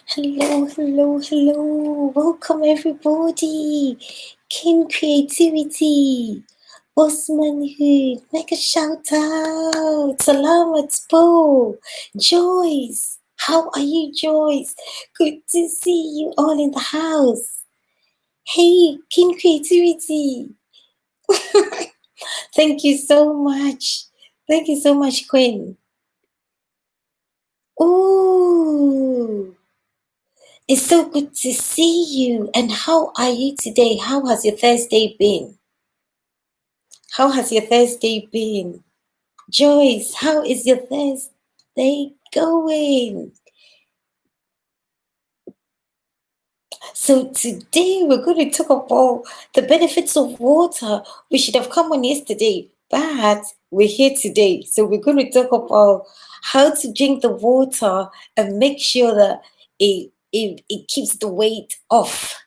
Hello, hello, hello. Welcome, everybody. King Creativity. Bossmanhood. Make a shout out. Salamat po. Joyce. How are you, Joyce? Good to see you all in the house. Hey, King Creativity. Thank you so much. Thank you so much, Queen. Ooh. It's so good to see you. And how are you today? How has your Thursday been? How has your Thursday been? Joyce, how is your Thursday going? So today we're going to talk about the benefits of water. We should have come on yesterday, but we're here today. So we're going to talk about how to drink the water and make sure that it keeps the weight off.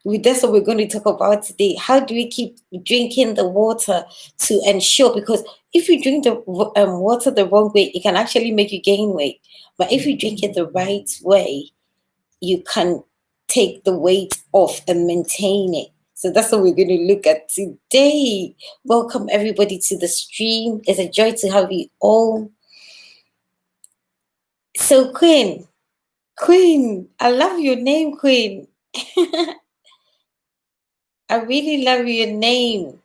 That's what we're going to talk about today. How do we keep drinking the water to ensure? Because if you drink the water the wrong way, it can actually make you gain weight. But if you drink it the right way, you can take the weight off and maintain it. So that's what we're going to look at today. Welcome everybody to the stream. It's a joy to have you all. So Queen, I love your name, Queen. I really love your name.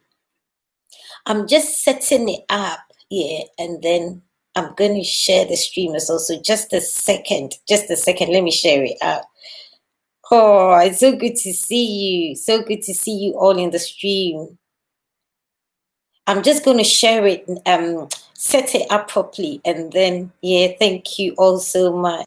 I'm just setting it up, yeah, and then I'm going to share the stream as well. So just a second, let me share it out. Oh, it's so good to see you. So good to see you all in the stream. I'm just going to share it, set it up properly, and then, yeah, thank you all so much.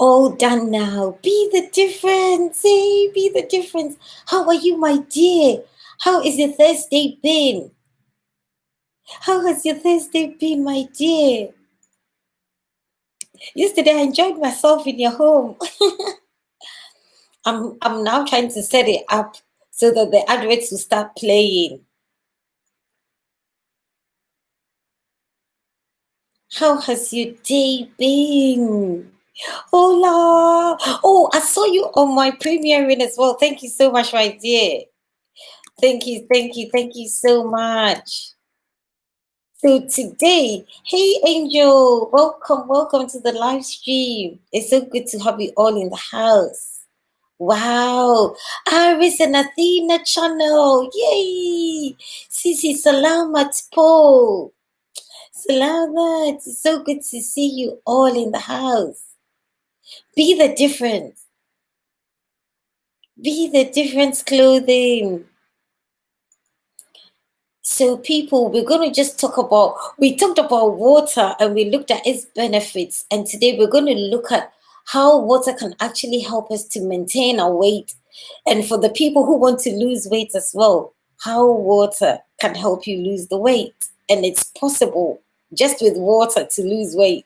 All done now. Be the difference. Hey, be the difference. How are you, my dear? How is your Thursday been? How has your Thursday been, my dear? Yesterday I enjoyed myself in your home. I'm now trying to set it up so that the adverts will start playing. How has your day been? Hola. Oh, I saw you on my premiering as well. Thank you so much, my dear. Thank you so much. So today, hey Angel, welcome to the live stream. It's so good to have you all in the house. Wow, Iris and Athena channel, yay! Sisi salamat po. Salamat, it's so good to see you all in the house. Be the difference. Be the difference clothing. So people, we're going to just we talked about water and we looked at its benefits. And today we're going to look at how water can actually help us to maintain our weight. And for the people who want to lose weight as well, how water can help you lose the weight. And it's possible just with water to lose weight.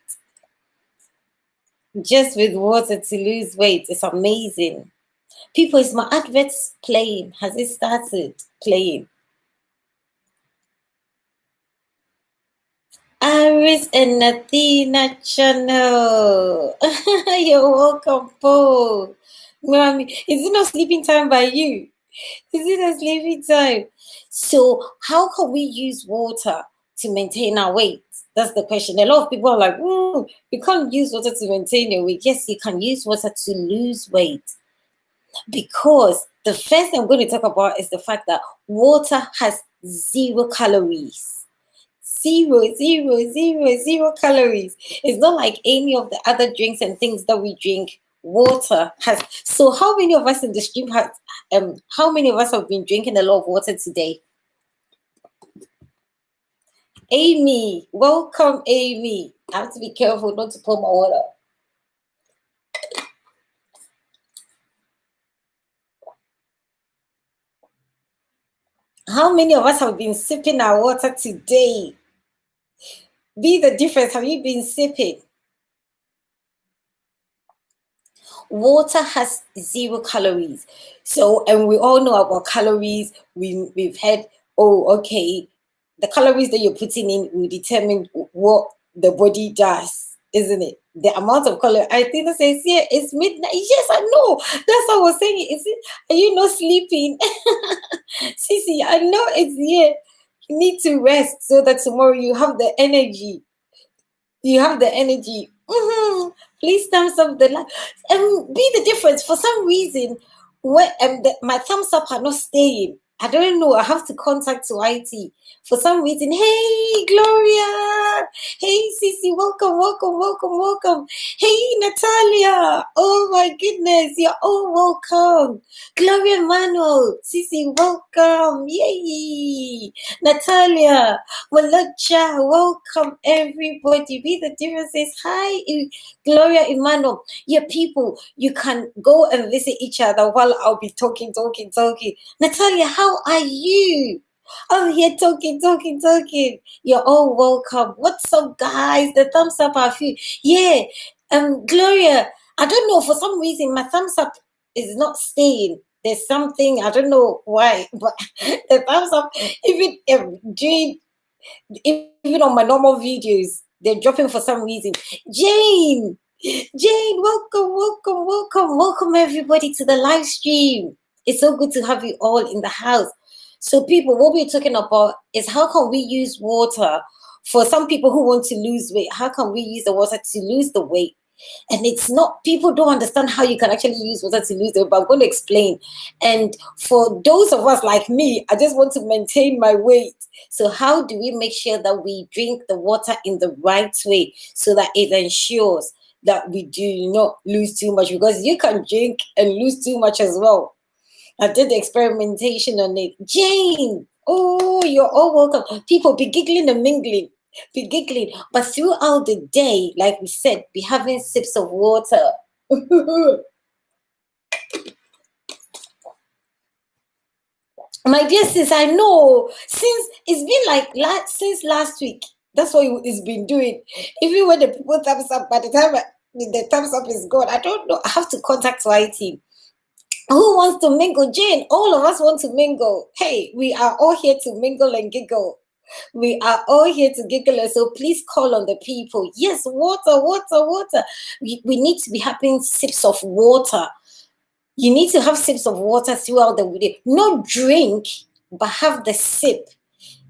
Just with water to lose weight. It's amazing. People, is my adverts playing? Has it started playing? Iris and Athena channel. You're welcome, Paul. Mommy, is it not sleeping time by you? Is it a sleeping time? So, how can we use water to maintain our weight? That's the question. A lot of people are like, you can't use water to maintain your weight. Yes, you can use water to lose weight. Because the first thing I'm going to talk about is the fact that water has 0 calories. 0 calories. It's not like any of the other drinks and things that we drink. Water has. So how many of us in the stream how many of us have been drinking a lot of water today? Amy, welcome, Amy. I have to be careful not to pour my water. How many of us have been sipping our water today? Be the difference. Have you been sipping? Water has 0 calories. So, and we all know about calories. We've heard, okay, the calories that you're putting in will determine what the body does, isn't it? The amount of calories. I think that says, yeah, it's midnight. Yes, I know. That's what I was saying. Are you not sleeping? Sissy, I know it's here. You need to rest so that tomorrow you have the energy. You have the energy. Please thumbs up the like and be the difference. For some reason, my thumbs up are not staying. I don't know. I have to contact to IT for some reason. Hey, Gloria. Hey, Sissy. Welcome. Hey, Natalia. Oh my goodness, you're all welcome. Gloria Manuel, Sissy, welcome. Yay, Natalia, Walacha, welcome everybody. Be the difference is hi, Gloria Emmanuel. Yeah, people, you can go and visit each other while I'll be talking. Natalia, how are you? I'm here talking. You're all welcome. What's up, guys? The thumbs up are few. Yeah, Gloria, I don't know, for some reason my thumbs up is not staying. There's something, I don't know why, but the thumbs up, even even on my normal videos, they're dropping for some reason. Jane, welcome everybody to the live stream. It's so good to have you all in the house. So people, what we're talking about is how can we use water for some people who want to lose weight? How can we use the water to lose the weight? And it's not, people don't understand how you can actually use water to lose it, but I'm going to explain. And for those of us like me, I just want to maintain my weight. So how do we make sure that we drink the water in the right way so that it ensures that we do not lose too much? Because you can drink and lose too much as well. I did the experimentation on it. Jane, oh, you're all welcome. People, be giggling and mingling. Be giggling, but throughout the day, like we said, be having sips of water. My dear sis, I know, since it's been like since last week, that's what it's been doing. Even when the people thumbs up, by the time the thumbs up is gone, I don't know. I have to contact IT. Who wants to mingle? Jane, all of us want to mingle. Hey, we are all here to mingle and giggle. We are all here to giggle, so please call on the people. Yes, water. We need to be having sips of water. You need to have sips of water throughout the day. Not drink, but have the sip.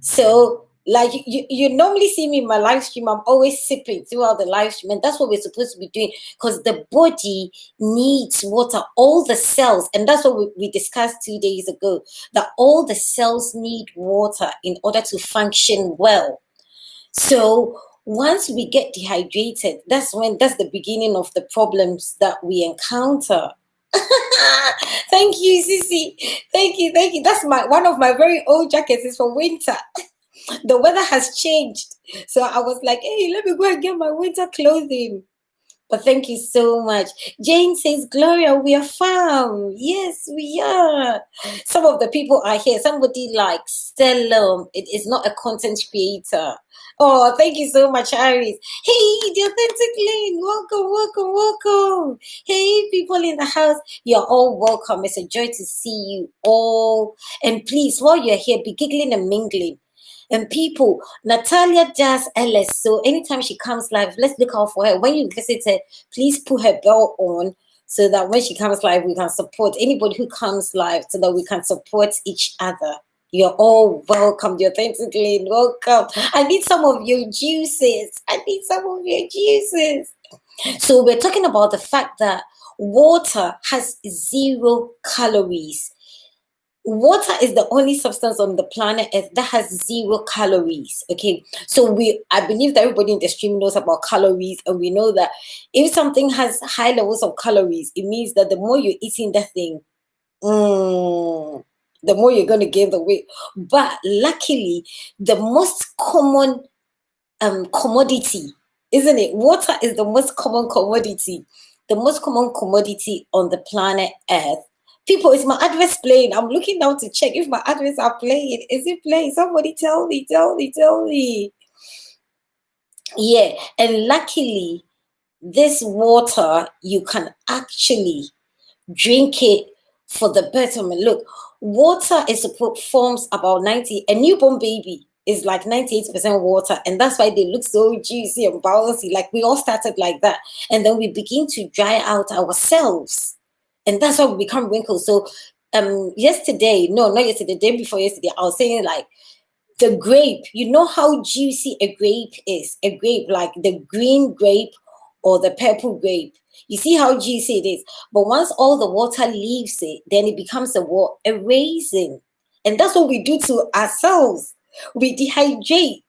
So, like you normally see me in my live stream, I'm always sipping throughout the live stream, and that's what we're supposed to be doing because the body needs water, all the cells, and that's what we discussed 2 days ago, that all the cells need water in order to function well. So once we get dehydrated, that's the beginning of the problems that we encounter. Thank you, Sissy. Thank you. That's one of my very old jackets is for winter. The weather has changed. So I was like, hey, let me go and get my winter clothing. But thank you so much. Jane says, Gloria, we are found. Yes, we are. Some of the people are here. Somebody like Stella. It is not a content creator. Oh, thank you so much, Iris. Hey, the authentic lane. Welcome. Hey, people in the house. You're all welcome. It's a joy to see you all. And please, while you're here, be giggling and mingling. And people, Natalia does LS. So anytime she comes live, let's look out for her. When you visit her, please put her bell on so that when she comes live, we can support anybody who comes live so that we can support each other. You're all welcome. You're authentically welcome. I need some of your juices. So we're talking about the fact that water has 0 calories. Water is the only substance on the planet Earth that has 0 calories. Okay, so I believe that everybody in the stream knows about calories, and we know that if something has high levels of calories, it means that the more you're eating that thing, the more you're going to gain the weight. But luckily, the most common commodity, isn't it? Water is the most common commodity, on the planet Earth. People, is my adverts playing? I'm looking down to check if my adverts are playing. Is it playing? Somebody tell me. Yeah, and luckily, this water, you can actually drink it for the betterment. Look, water forms about 90. A newborn baby is like 98% water, and that's why they look so juicy and bouncy. Like we all started like that, and then we begin to dry out ourselves, and that's why we become wrinkles. So yesterday, no, not yesterday, the day before yesterday, I was saying like the grape, you know how juicy a grape is, like the green grape or the purple grape. You see how juicy it is. But once all the water leaves it, then it becomes a raisin. And that's what we do to ourselves. We dehydrate.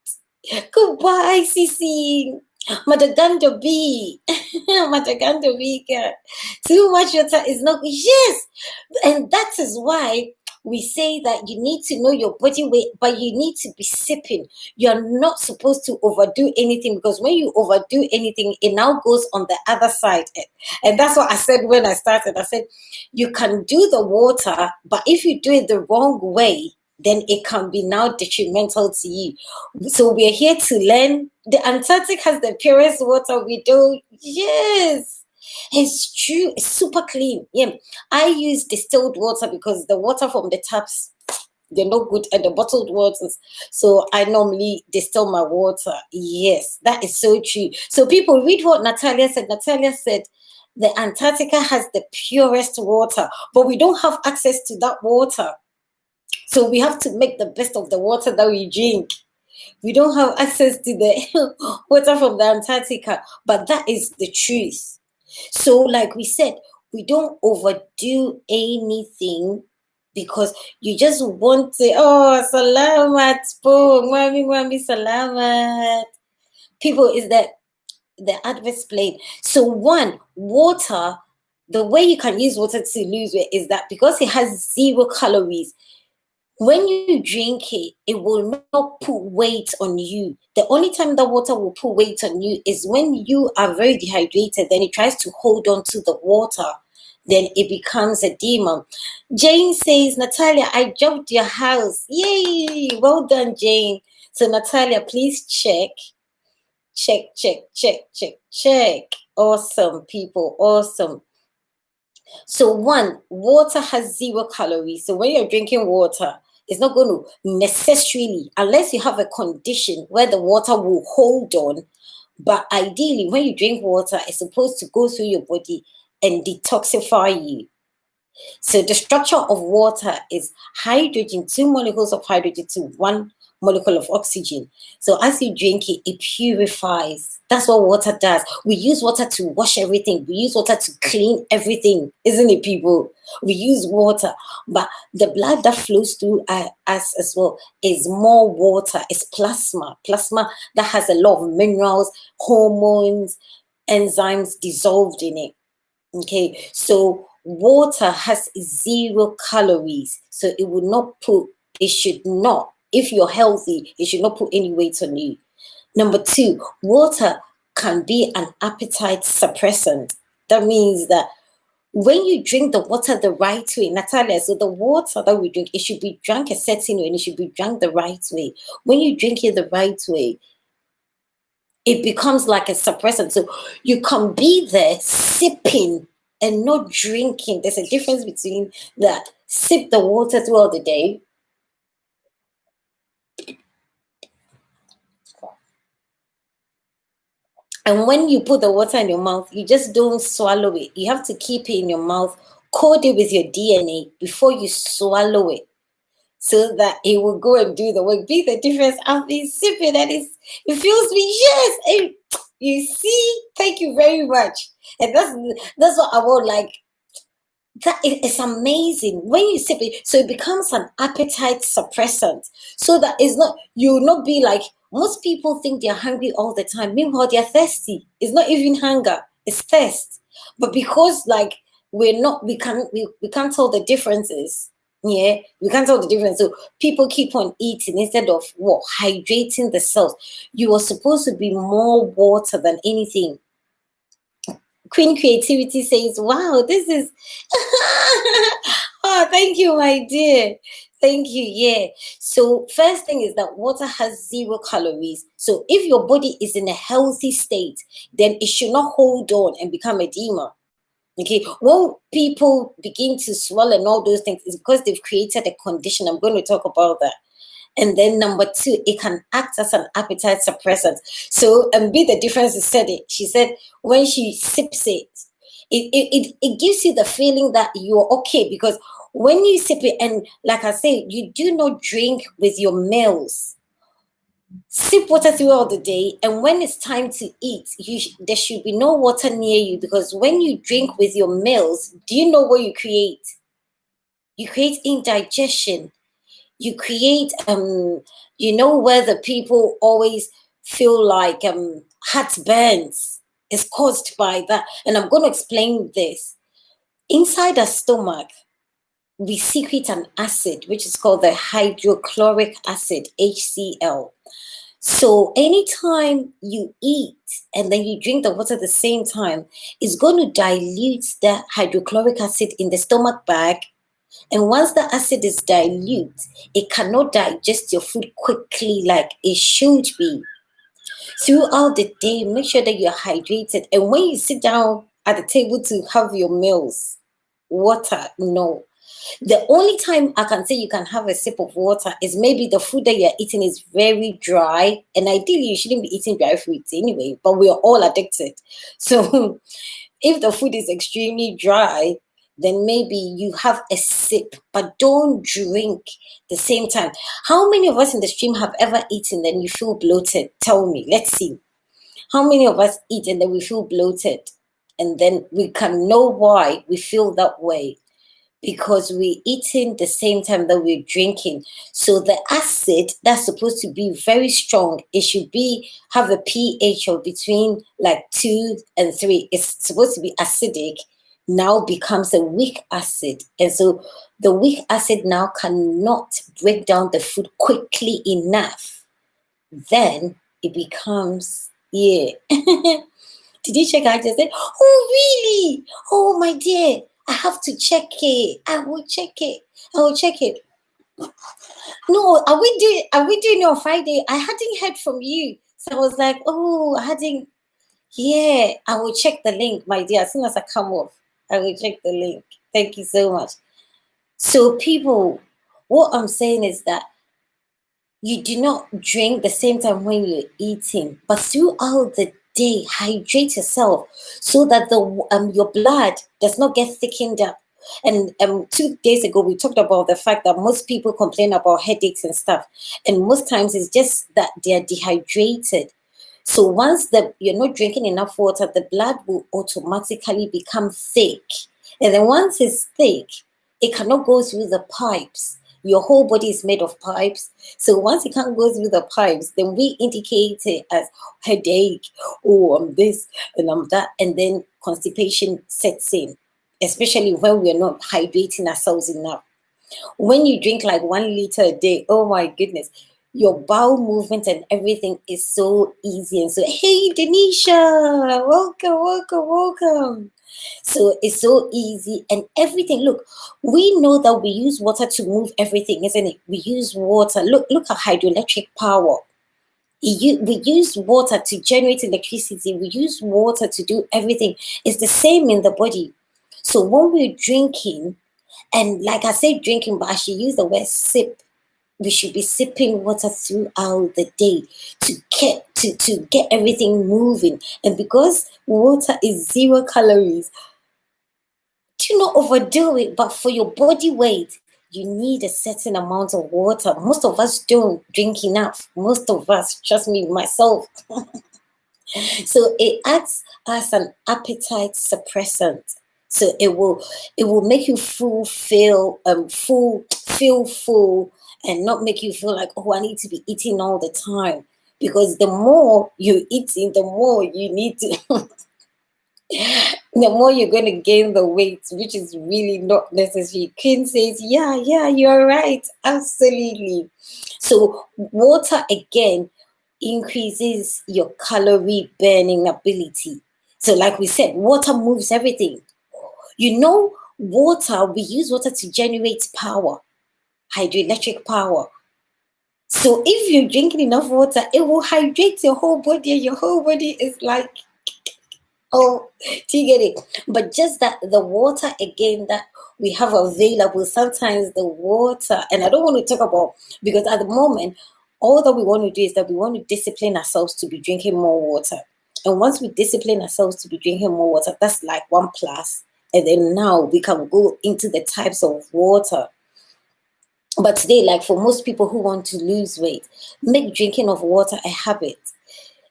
Goodbye, Sissy. Madagando B. Madagando B. Too much water is not good. Yes. And that is why we say that you need to know your body weight, but you need to be sipping. You're not supposed to overdo anything, because when you overdo anything, it now goes on the other side. And that's what I said when I started. I said, you can do the water, but if you do it the wrong way, then it can be now detrimental to you. So we're here to learn. The Antarctic has the purest water we do. Yes. It's true. It's super clean. Yeah, I use distilled water because the water from the taps, they're not good, and the bottled waters. So I normally distill my water. Yes, that is so true. So people, read what Natalia said. Natalia said the Antarctica has the purest water, but we don't have access to that water. So we have to make the best of the water that we drink. We don't have access to the water from the Antarctica, but that is the truth. So like we said, we don't overdo anything, because you just want to, oh, salamat po, mwami salamat. People, is that the adverts played. So one, water, the way you can use water to lose weight is that because it has 0 calories, when you drink it, it will not put weight on you. The only time that water will put weight on you is when you are very dehydrated, then it tries to hold on to the water. Then it becomes a demon. Jane says, Natalia, I jumped your house. Yay! Well done, Jane. So Natalia, please check. Awesome, people. Awesome. So one, water has 0 calories. So when you're drinking water, it's not going to necessarily, unless you have a condition where the water will hold on. But ideally, when you drink water, it's supposed to go through your body and detoxify you. So the structure of water is hydrogen, 2 molecules of hydrogen to 1 molecule of oxygen. So as you drink it, it purifies. That's what water does. We use water to wash everything. We use water to clean everything, isn't it, people? We use water, but the blood that flows through us as well is more water. It's plasma that has a lot of minerals, hormones, enzymes dissolved in it. Okay, so water has 0 calories, so it should not, if you're healthy, it should not put any weight on you. Number 2, water can be an appetite suppressant. That means that when you drink the water the right way, Natalia, so the water that we drink, it should be drunk a certain way, and it should be drunk the right way. When you drink it the right way, it becomes like a suppressant. So you can be there sipping and not drinking. There's a difference between that. Sip the water throughout the day. And when you put the water in your mouth, you just don't swallow it. You have to keep it in your mouth, code it with your DNA before you swallow it. so that it will go and do the work. Be the difference. I've been sipping and it feels me. Yes. You see, thank you very much. And that's what I want. Like that it's amazing when you sip it. So it becomes an appetite suppressant. So that it's not you will not be like most people think they're hungry all the time. Meanwhile, they're thirsty. It's not even hunger, it's thirst. But because like we can't tell the differences. Yeah, we can't tell the difference. So people keep on eating instead of what hydrating the cells. You are supposed to be more water than anything. Queen Creativity says, wow, this is oh, thank you, my dear. Thank you. Yeah. So first thing is that water has 0 calories. So if your body is in a healthy state, then it should not hold on and become edema. Okay. When people begin to swallow and all those things, it's because they've created a condition. I'm going to talk about that. And then number 2, it can act as an appetite suppressant. So, and be the difference is said it. She said when she sips it, it gives you the feeling that you're okay because when you sip it, and like I say, you do not drink with your meals. Sip water throughout the day, and when it's time to eat, there should be no water near you because when you drink with your meals, do you know what you create? You create indigestion. You create where the people always feel like heartburns is caused by that. And I'm going to explain this. Inside the stomach, we secrete an acid which is called the hydrochloric acid, HCl. So anytime you eat and then you drink the water at the same time, it's going to dilute the hydrochloric acid in the stomach bag. And once the acid is dilute, it cannot digest your food quickly like it should be. Throughout the day, make sure that you're hydrated. And when you sit down at the table to have your meals, water, no. The only time I can say you can have a sip of water is maybe the food that you're eating is very dry. And ideally, you shouldn't be eating dry foods anyway, but we're all addicted. So if the food is extremely dry, then maybe you have a sip, but don't drink the same time. How many of us in the stream have ever eaten and you feel bloated? Tell me, let's see. How many of us eat and then we feel bloated? And then we can know why we feel that way. Because we're eating the same time that we're drinking. So the acid that's supposed to be very strong, it should have a pH of between like 2 and 3. It's supposed to be acidic, now becomes a weak acid. And so the weak acid now cannot break down the food quickly enough. Then it becomes, yeah. Did you check? I just said, oh, really? Oh, my dear. I have to check it. I will check it. No, are we doing it on Friday? I hadn't heard from you. So I was like, oh, I hadn't. Yeah, I will check the link, my dear. As soon as I come off, I will check the link. Thank you so much. So people, what I'm saying is that you do not drink the same time when you're eating, but throughout the day, hydrate yourself so that your blood does not get thickened up. And 2 days ago, we talked about the fact that most people complain about headaches and stuff. And most times it's just that they're dehydrated. So once you're not drinking enough water, the blood will automatically become thick. And then once it's thick, it cannot go through the pipes. Your whole body is made of pipes. So once it can't go through the pipes, then we indicate it as headache, oh, I'm this and I'm that. And then constipation sets in, especially when we're not hydrating ourselves enough. When you drink like 1 liter a day, oh my goodness, your bowel movement and everything is so easy. And so, hey, Denisha, welcome. So it's so easy and everything. Look, we know that we use water to move everything, isn't it? We use water. Look at hydroelectric power. We use water to generate electricity. We use water to do everything. It's the same in the body. So when we're drinking, and like I say drinking, but I should use the word sip. We should be sipping water throughout the day to get everything moving. And because water is 0 calories, do not overdo it. But for your body weight, you need a certain amount of water. Most of us don't drink enough. Most of us, trust me, myself. So it acts as an appetite suppressant. So it will make you feel full, and not make you feel like, oh, I need to be eating all the time. Because the more you're eating, the more you need to the more you're going to gain the weight, which is really not necessary. Queen says, yeah, you're right. Absolutely. So, water again increases your calorie burning ability. So, like we said, water moves everything. Water, we use water to generate power, hydroelectric power. So, if you're drinking enough water, it will hydrate your whole body, and your whole body is like, oh, do you get it? But just that the water again that we have available, sometimes the water, and I don't want to talk about, because at the moment, all that we want to do is that we want to discipline ourselves to be drinking more water. And once we discipline ourselves to be drinking more water, that's like one plus. And then now we can go into the types of water. But today, like for most people who want to lose weight, make drinking of water a habit.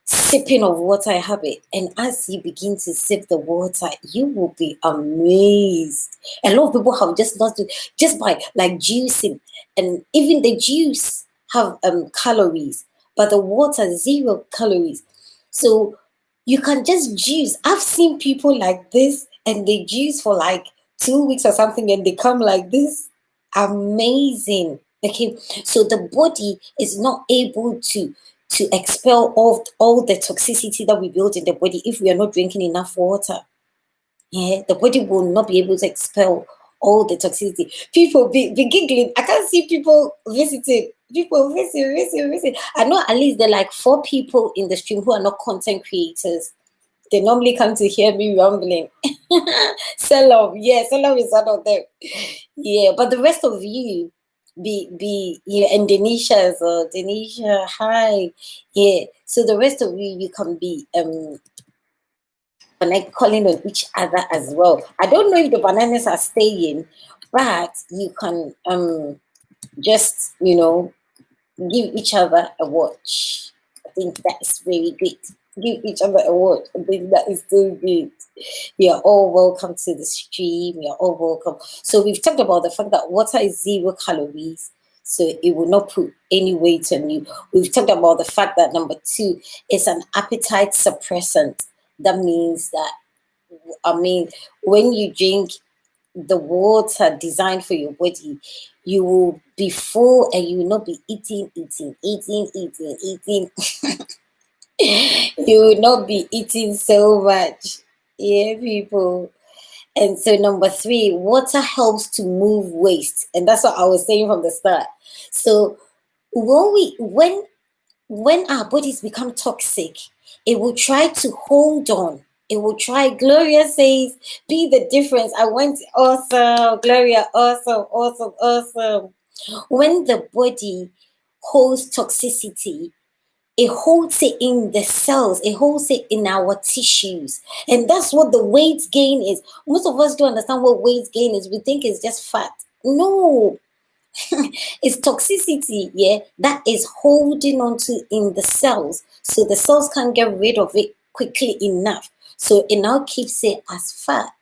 Sipping of water a habit, and as you begin to sip the water, you will be amazed. A lot of people have just lost it just by like juicing, and even the juice have calories, but the water 0 calories. So you can just juice. I've seen people like this, and they juice for like 2 weeks or something, and they come like this. Amazing. Okay, so the body is not able to expel all the toxicity that we build in the body if we are not drinking enough water. Yeah, the body will not be able to expel all the toxicity. People be giggling. I can't see people visiting. People visit. I know at least there are like 4 people in the stream who are not content creators. They normally come to hear me rumbling. Selam, yeah, Selam is one of them. Yeah, but the rest of you, Indonesia, so Indonesia, hi, yeah. So the rest of you can be like calling on each other as well. I don't know if the bananas are staying, but you can just give each other a watch. I think that's very good. Give each other a watch. I think that is so good. You're all welcome to the stream. You're all welcome. So we've talked about the fact that water is 0 calories, so it will not put any weight on you. We've talked about the fact that number 2 is an appetite suppressant. That means that, when you drink the water designed for your body, you will be full and you will not be eating. You will not be eating so much. Yeah, people. And so number 3, water helps to move waste. And that's what I was saying from the start. So when our bodies become toxic, it will try to hold on. It will try. Gloria says, be the difference. I went, awesome, Gloria, awesome. When the body holds toxicity, it holds it in the cells, it holds it in our tissues. And that's what the weight gain is. Most of us don't understand what weight gain is. We think it's just fat. No, it's toxicity, yeah, that is holding on to in the cells. So the cells can't get rid of it quickly enough. So it now keeps it as fat.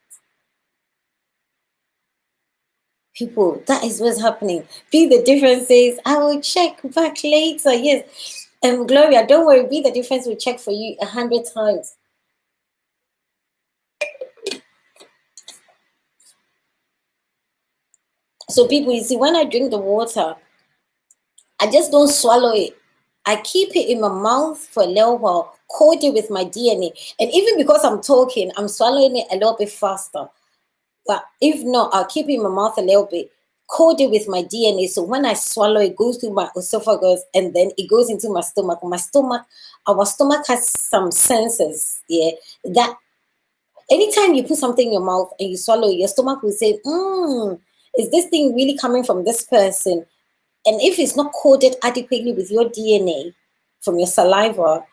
People, that is what's happening. Be the difference says, I will check back later. Yes. Gloria, don't worry, Be the Difference will check for you 100 times. So people, you see, when I drink the water, I just don't swallow it. I keep it in my mouth for a little while, coat it with my DNA. And even because I'm talking, I'm swallowing it a little bit faster. But if not, I'll keep it in my mouth a little bit, coat it with my DNA. So when I swallow, it goes through my esophagus and then it goes into my stomach. Our stomach has some senses, yeah, that anytime you put something in your mouth and you swallow it, your stomach will say, is this thing really coming from this person? And if it's not coded adequately with your DNA from your saliva,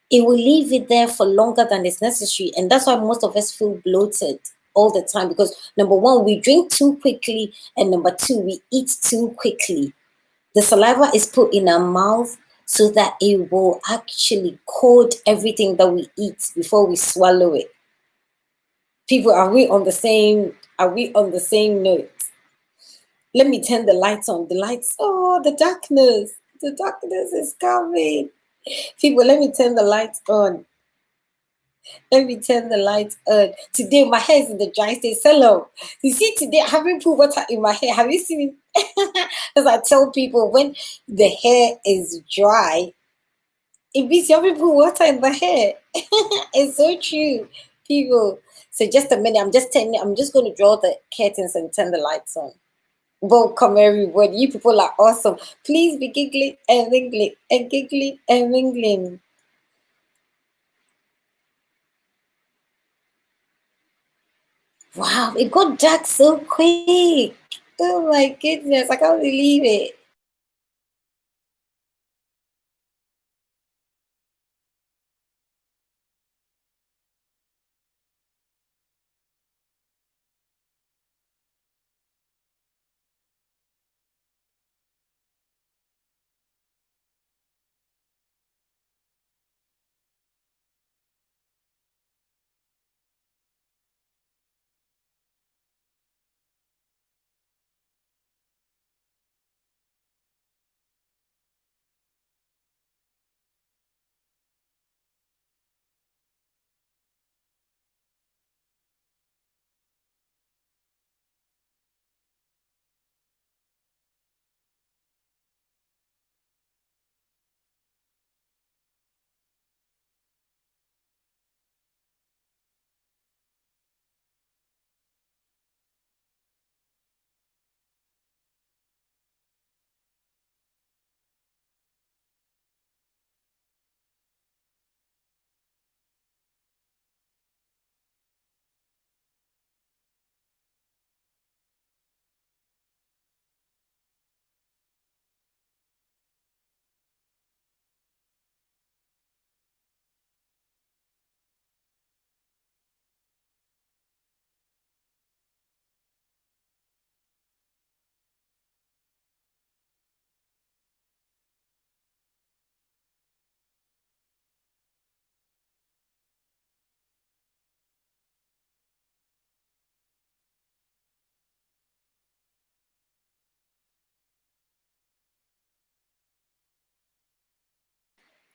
it will leave it there for longer than is necessary. And that's why most of us feel bloated. all the time, because number one, we drink too quickly, and number two, we eat too quickly. The saliva is put in our mouth so that it will actually coat everything that we eat before we swallow it. People, are we on the same? Are we on the same note? Let me turn the lights on. The lights. Oh, the darkness. The darkness is coming. People, let me turn the lights on. Let me turn the lights on. Today, my hair is in the dry state. Hello. You see, today I haven't put water in my hair. Have you seen it? As I tell people, when the hair is dry, it means you haven't put water in the hair. It's so true, people. So just a minute. I'm just going to draw the curtains and turn the lights on. Welcome, everybody. You people are awesome. Please be giggling and mingling and giggling and mingling. Wow, it got dark so quick. Oh my goodness, I can't believe it.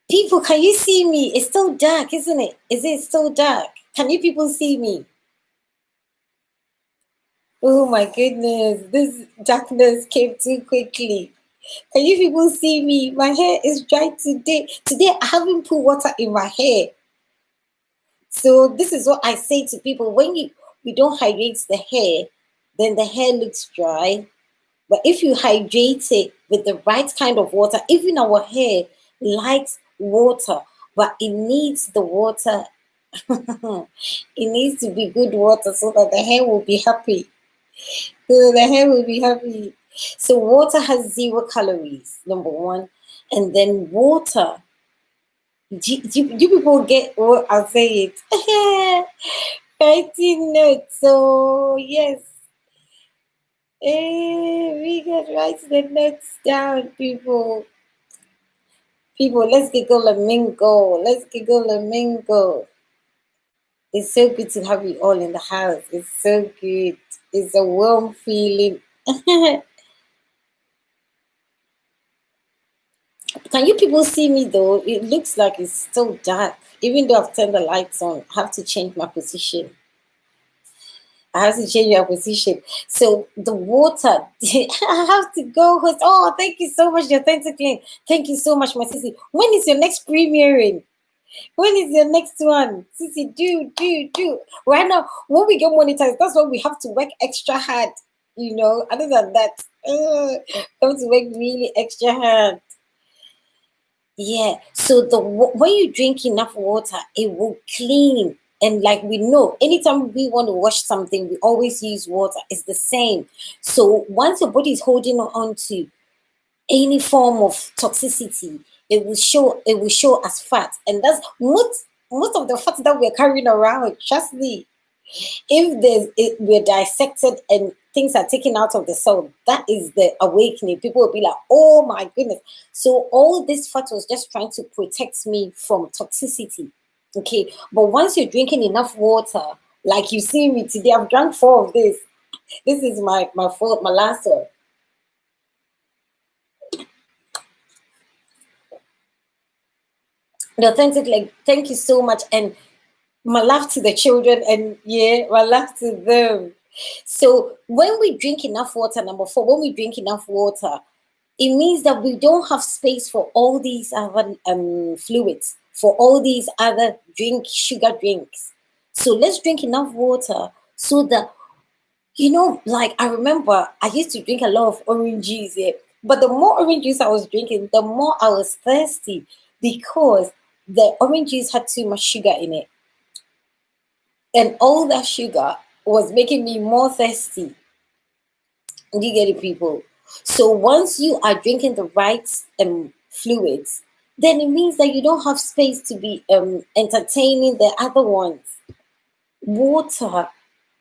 People, can you see me? It's still dark, isn't it? Is it still dark? Can you people see me? Oh my goodness, this darkness came too quickly. Can you people see me? My hair is dry today. Today I haven't put water in my hair. So this is what I say to people: when we don't hydrate the hair, then the hair looks dry. But if you hydrate it with the right kind of water, even our hair likes water, but it needs the water. It needs to be good water so that the hair will be happy. So the hair will be happy. So water has 0 calories, number one. And then water. Do people get what I'll say it? Writing notes. So yes. We can write the notes down, people. People, let's giggle and mingle. Let's giggle and mingle. It's so good to have you all in the house. It's so good. It's a warm feeling. Can you people see me though? It looks like it's still dark. Even though I've turned the lights on, I have to change my position. I have to change my position. So the water, I have to go host. Oh, thank you so much, the authentic link. Thank you so much, my sissy. When is your next premiering? When is your next one? Sissy, do. Right now, when we get monetized, that's when we have to work extra hard. Other than that, we have to work really extra hard. Yeah. So when you drink enough water, it will clean. And like we know, anytime we want to wash something, we always use water. It's the same. So once your body is holding on to any form of toxicity, it will show as fat. And that's most of the fat that we're carrying around. Trust me. If we're dissected and things are taken out of the soul, that is the awakening. People will be like, oh my goodness. So all this fat was just trying to protect me from toxicity. Okay. But once you're drinking enough water, like you see me today, I've drank 4 of this. This is my fourth, my last one. The authentic, like, thank you so much. And my love to the children, and yeah, my love to them. So when we drink enough water, number 4, when we drink enough water, it means that we don't have space for all these other fluids, for all these other sugar drinks. So let's drink enough water so that, like, I remember I used to drink a lot of orange juice, yeah. But the more orange juice I was drinking, the more I was thirsty because the orange juice had too much sugar in it. And all that sugar was making me more thirsty. You get it, people? So once you are drinking the right fluids, then it means that you don't have space to be entertaining the other ones. Water,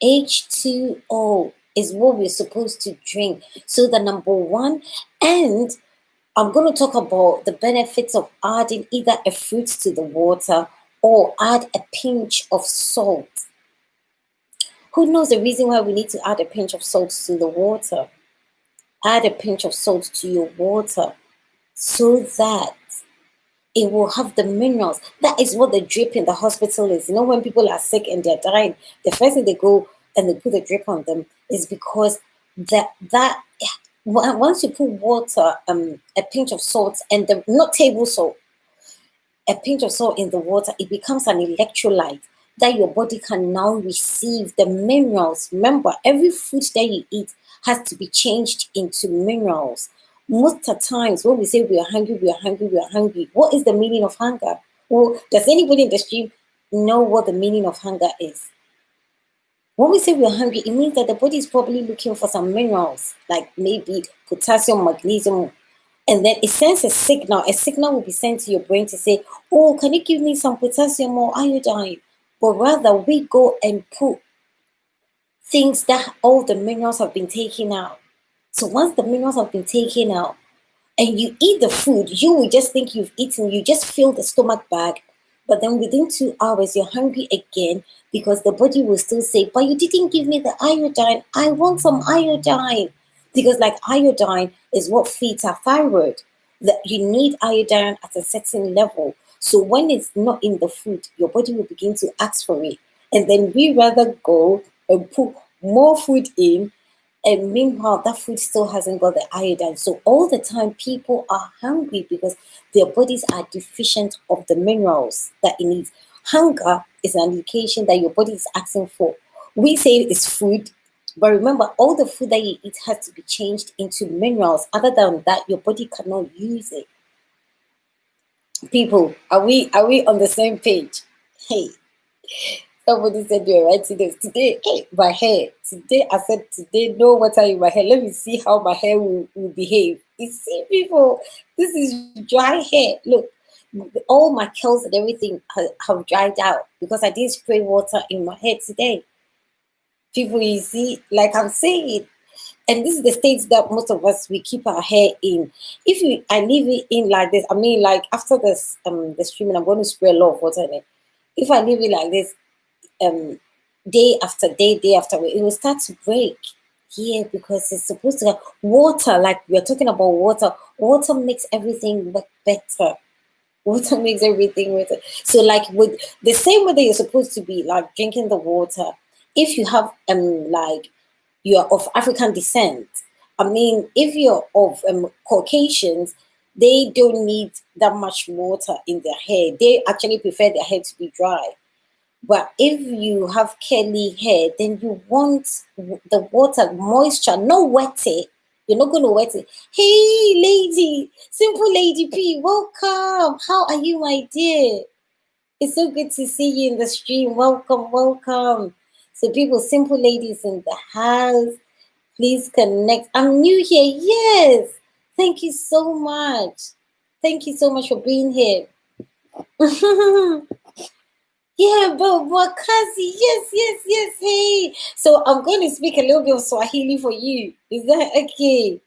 H2O, is what we're supposed to drink. So the number 1, and I'm going to talk about the benefits of adding either a fruit to the water or add a pinch of salt. Who knows the reason why we need to add a pinch of salt to the water? Add a pinch of salt to your water so that it will have the minerals. That is what the drip in the hospital is. When people are sick and they're dying, the first thing they go and they put the drip on them is because that once you put water, a pinch of salt, and not table salt, a pinch of salt in the water, it becomes an electrolyte that your body can now receive the minerals. Remember, every food that you eat has to be changed into minerals. Most of the times when we say we are hungry, we are hungry, we are hungry, what is the meaning of hunger? Well, does anybody in the stream know what the meaning of hunger is? When we say we are hungry, it means that the body is probably looking for some minerals, like maybe potassium, magnesium, and then it sends a signal. A signal will be sent to your brain to say, oh, can you give me some potassium or iodine? But rather, we go and put things that all the minerals have been taken out. So once the minerals have been taken out and you eat the food, you will just think you've eaten, you just fill the stomach bag. But then within 2 hours, you're hungry again because the body will still say, but you didn't give me the iodine. I want some iodine. Because like iodine is what feeds our thyroid. That you need iodine at a certain level. So when it's not in the food, your body will begin to ask for it. And then we rather go and put more food in, and meanwhile, that food still hasn't got the iodine. So all the time, people are hungry because their bodies are deficient of the minerals that it needs. Hunger is an indication that your body is asking for. We say it's food, but remember, all the food that you eat has to be changed into minerals. Other than that, your body cannot use it. People, are we on the same page? Hey. Somebody said you're writing this today. Hey, my hair. Today I said today no water in my hair. Let me see how my hair will behave. You see, people, this is dry hair. Look, all my curls and everything have dried out because I didn't spray water in my hair today. People, you see, like I'm saying, and this is the state that most of us we keep our hair in. If I leave it in like this, I mean, like after this the streaming, I'm going to spray a lot of water in it. If I leave it like this, day after day, day after day, it will start to break. Yeah, because it's supposed to have water, like we're talking about water. Water makes everything work better. Water makes everything better. So, like with the same way that you're supposed to be like drinking the water, if you have like you're of African descent, I mean, if you're of Caucasians, they don't need that much water in their hair. They actually prefer their hair to be dry. But if you have curly hair, then you want the water moisture, not wet it. You're not going to wet it. Hey, lady, simple lady P, welcome. How are you, my dear? It's so good to see you in the stream. Welcome, welcome. So, people, simple ladies in the house, please connect. I'm new here. Yes. Thank you so much. Thank you so much for being here. Yeah, but Wakazi, yes, yes, yes, hey. So I'm going to speak a little bit of Swahili for you. Is that okay?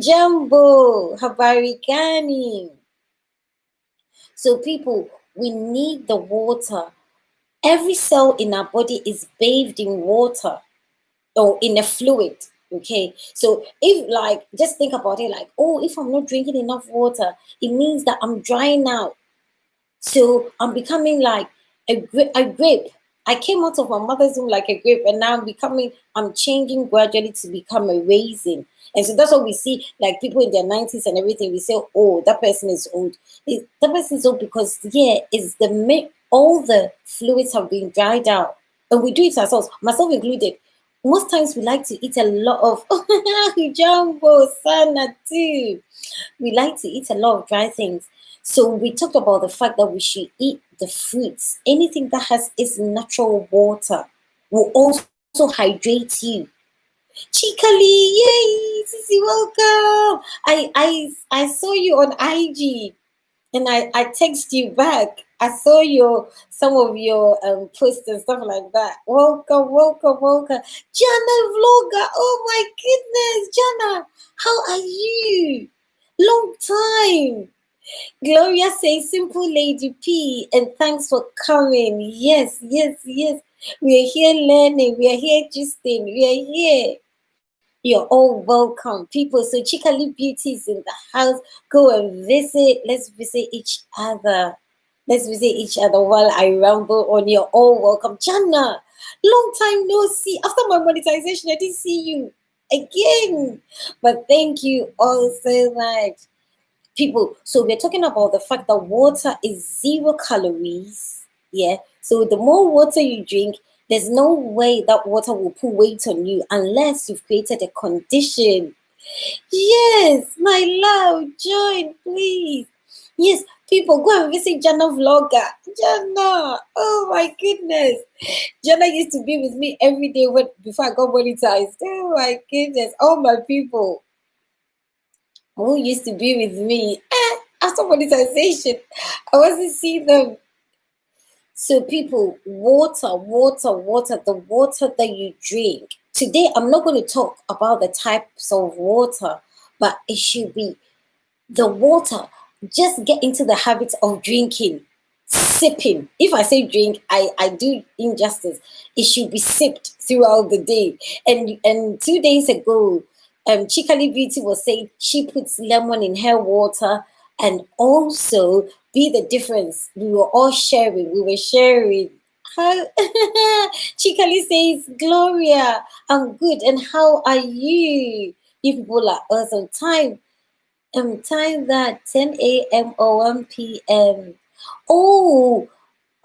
Jumbo, habari gani? So people, we need the water. Every cell in our body is bathed in water or in a fluid. Okay, so if like just think about it like, oh, if I'm not drinking enough water, it means that I'm drying out. So I'm becoming like a grape. I came out of my mother's womb like a grape, and now I'm changing gradually to become a raisin. And so that's what we see, like people in their 90s and everything. We say, oh, that person is old. That person is old because, yeah, all the fluids have been dried out. And we do it ourselves, myself included. Most times we like to eat a lot of jumbo sana too. We like to eat a lot of dry things. So we talked about the fact that we should eat the fruits. Anything that has its natural water will also hydrate you. Chikali, yay, Sissy, welcome. I saw you on IG and I text you back. I saw some of your posts and stuff like that. Welcome, welcome, welcome. Jana vlogger. Oh my goodness, Jana, how are you? Long time. Gloria says, simple Lady P, and thanks for coming. Yes, yes, yes. We are here learning. We are here gisting. We are here. You're all welcome, people. So Chikali Beauty is in the house. Go and visit. Let's visit each other. Let's visit each other while I ramble on. You're all welcome. Jana, long time no see. After my monetization, I didn't see you again. But thank you all so much, people. So we're talking about the fact that water is 0 calories. Yeah. So the more water you drink, there's no way that water will put weight on you unless you've created a condition. Yes, my love, join, please. Yes, people, go and visit Jana Vlogger. Jana, oh my goodness. Jana used to be with me every day before I got monetized. Oh my goodness, all my people who used to be with me. After monetization, I wasn't seeing them. So, people, water, water, water, the water that you drink. Today, I'm not going to talk about the types of water, but it should be the water. Just get into the habit of drinking, sipping. If I say drink, I do injustice. It should be sipped throughout the day. And 2 days ago, Chikali Beauty was saying she puts lemon in her water and also be the difference. We were all sharing. We were sharing. How Chikali says, Gloria, I'm good. And how are you? You people are awesome. Time that 10 a.m. or 1 p.m. Oh,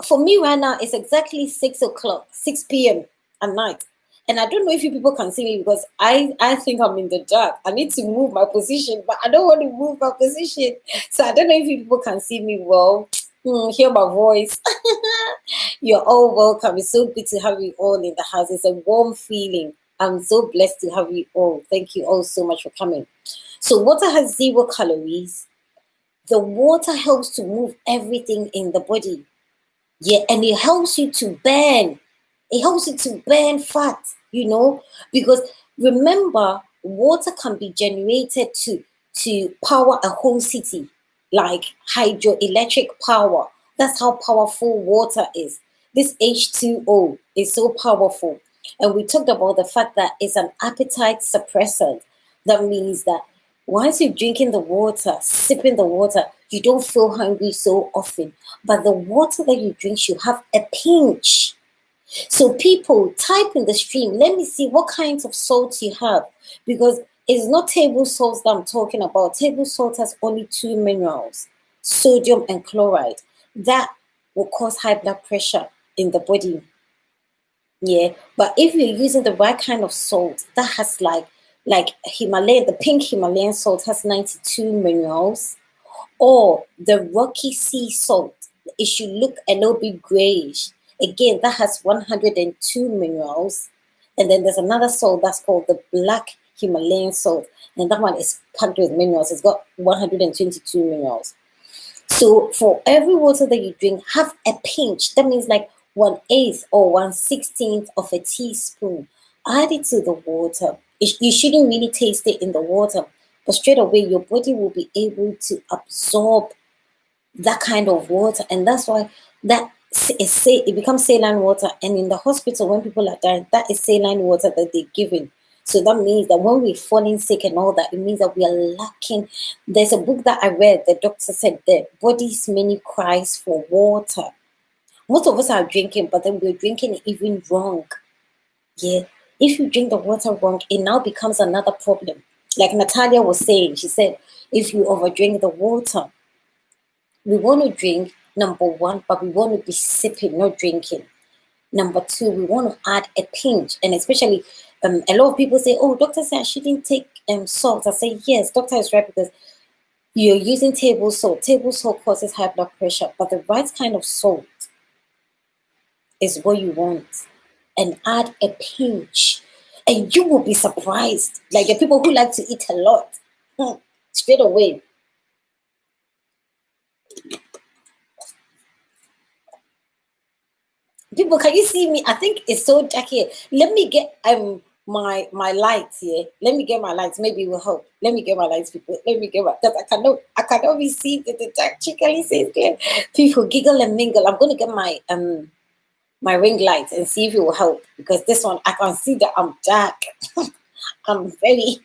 for me right now, it's exactly 6 o'clock, 6 p.m. at night. And I don't know if you people can see me because I think I'm in the dark. I need to move my position, but I don't want to move my position. So I don't know if you people can see me well. Hear my voice. You're all welcome. It's so good to have you all in the house. It's a warm feeling. I'm so blessed to have you all. Thank you all so much for coming. So water has 0 calories. The water helps to move everything in the body. Yeah, and it helps you to burn. It helps you to burn fat, because remember, water can be generated to power a whole city, like hydroelectric power. That's how powerful water is. This H2O is so powerful. And we talked about the fact that it's an appetite suppressant. That means that once you're drinking the water, sipping the water, you don't feel hungry so often. But the water that you drink should have a pinch. So people, type in the stream. Let me see what kinds of salt you have, because it's not table salt that I'm talking about. Table salt has only 2 minerals, sodium and chloride. That will cause high blood pressure in the body. Yeah, but if you're using the right kind of salt that has like Himalayan, the pink Himalayan salt has 92 minerals, or the rocky sea salt, it should look a little bit grayish. Again, that has 102 minerals. And then there's another salt that's called the black Himalayan salt, and that one is packed with minerals. It's got 122 minerals. So for every water that you drink, have a pinch. That means like 1/8 or 1/16 of a teaspoon. Add it to the water. You shouldn't really taste it in the water, but straight away your body will be able to absorb that kind of water, and that's why it becomes saline water. And in the hospital, when people are dying, that is saline water that they're giving. So that means that when we're falling sick and all that, it means that we are lacking. There's a book that I read. The doctor said the body's many cries for water. Most of us are drinking, but then we're drinking it even wrong. Yeah, if you drink the water wrong, it now becomes another problem. Like Natalia was saying, she said, if you overdrink the water, we want to drink, number one, but we want to be sipping, not drinking. Number two, we want to add a pinch. And especially, a lot of people say, oh, doctor said I shouldn't take salt. I say, yes, doctor is right, because you're using table salt. Table salt causes high blood pressure, but the right kind of salt is what you want. And add a pinch. And you will be surprised. Like the people who like to eat a lot, straight away. People, can you see me? I think it's so dark here. Let me get my lights here. Let me get my lights. Maybe it will help. Let me get my lights, people. Let me get my, because I cannot be seen in the dark. Chically says clear. People giggle and mingle. I'm gonna get my ring light and see if it will help, because this one I can see that I'm dark. I'm very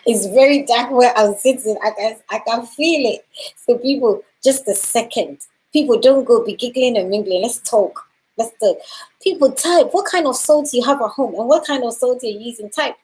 it's very dark where I'm sitting. I can feel it. So people, just a second. People, don't go be giggling and mingling. Let's talk. Let's talk. People, type what kind of salt you have at home and what kind of salt you're using. Type.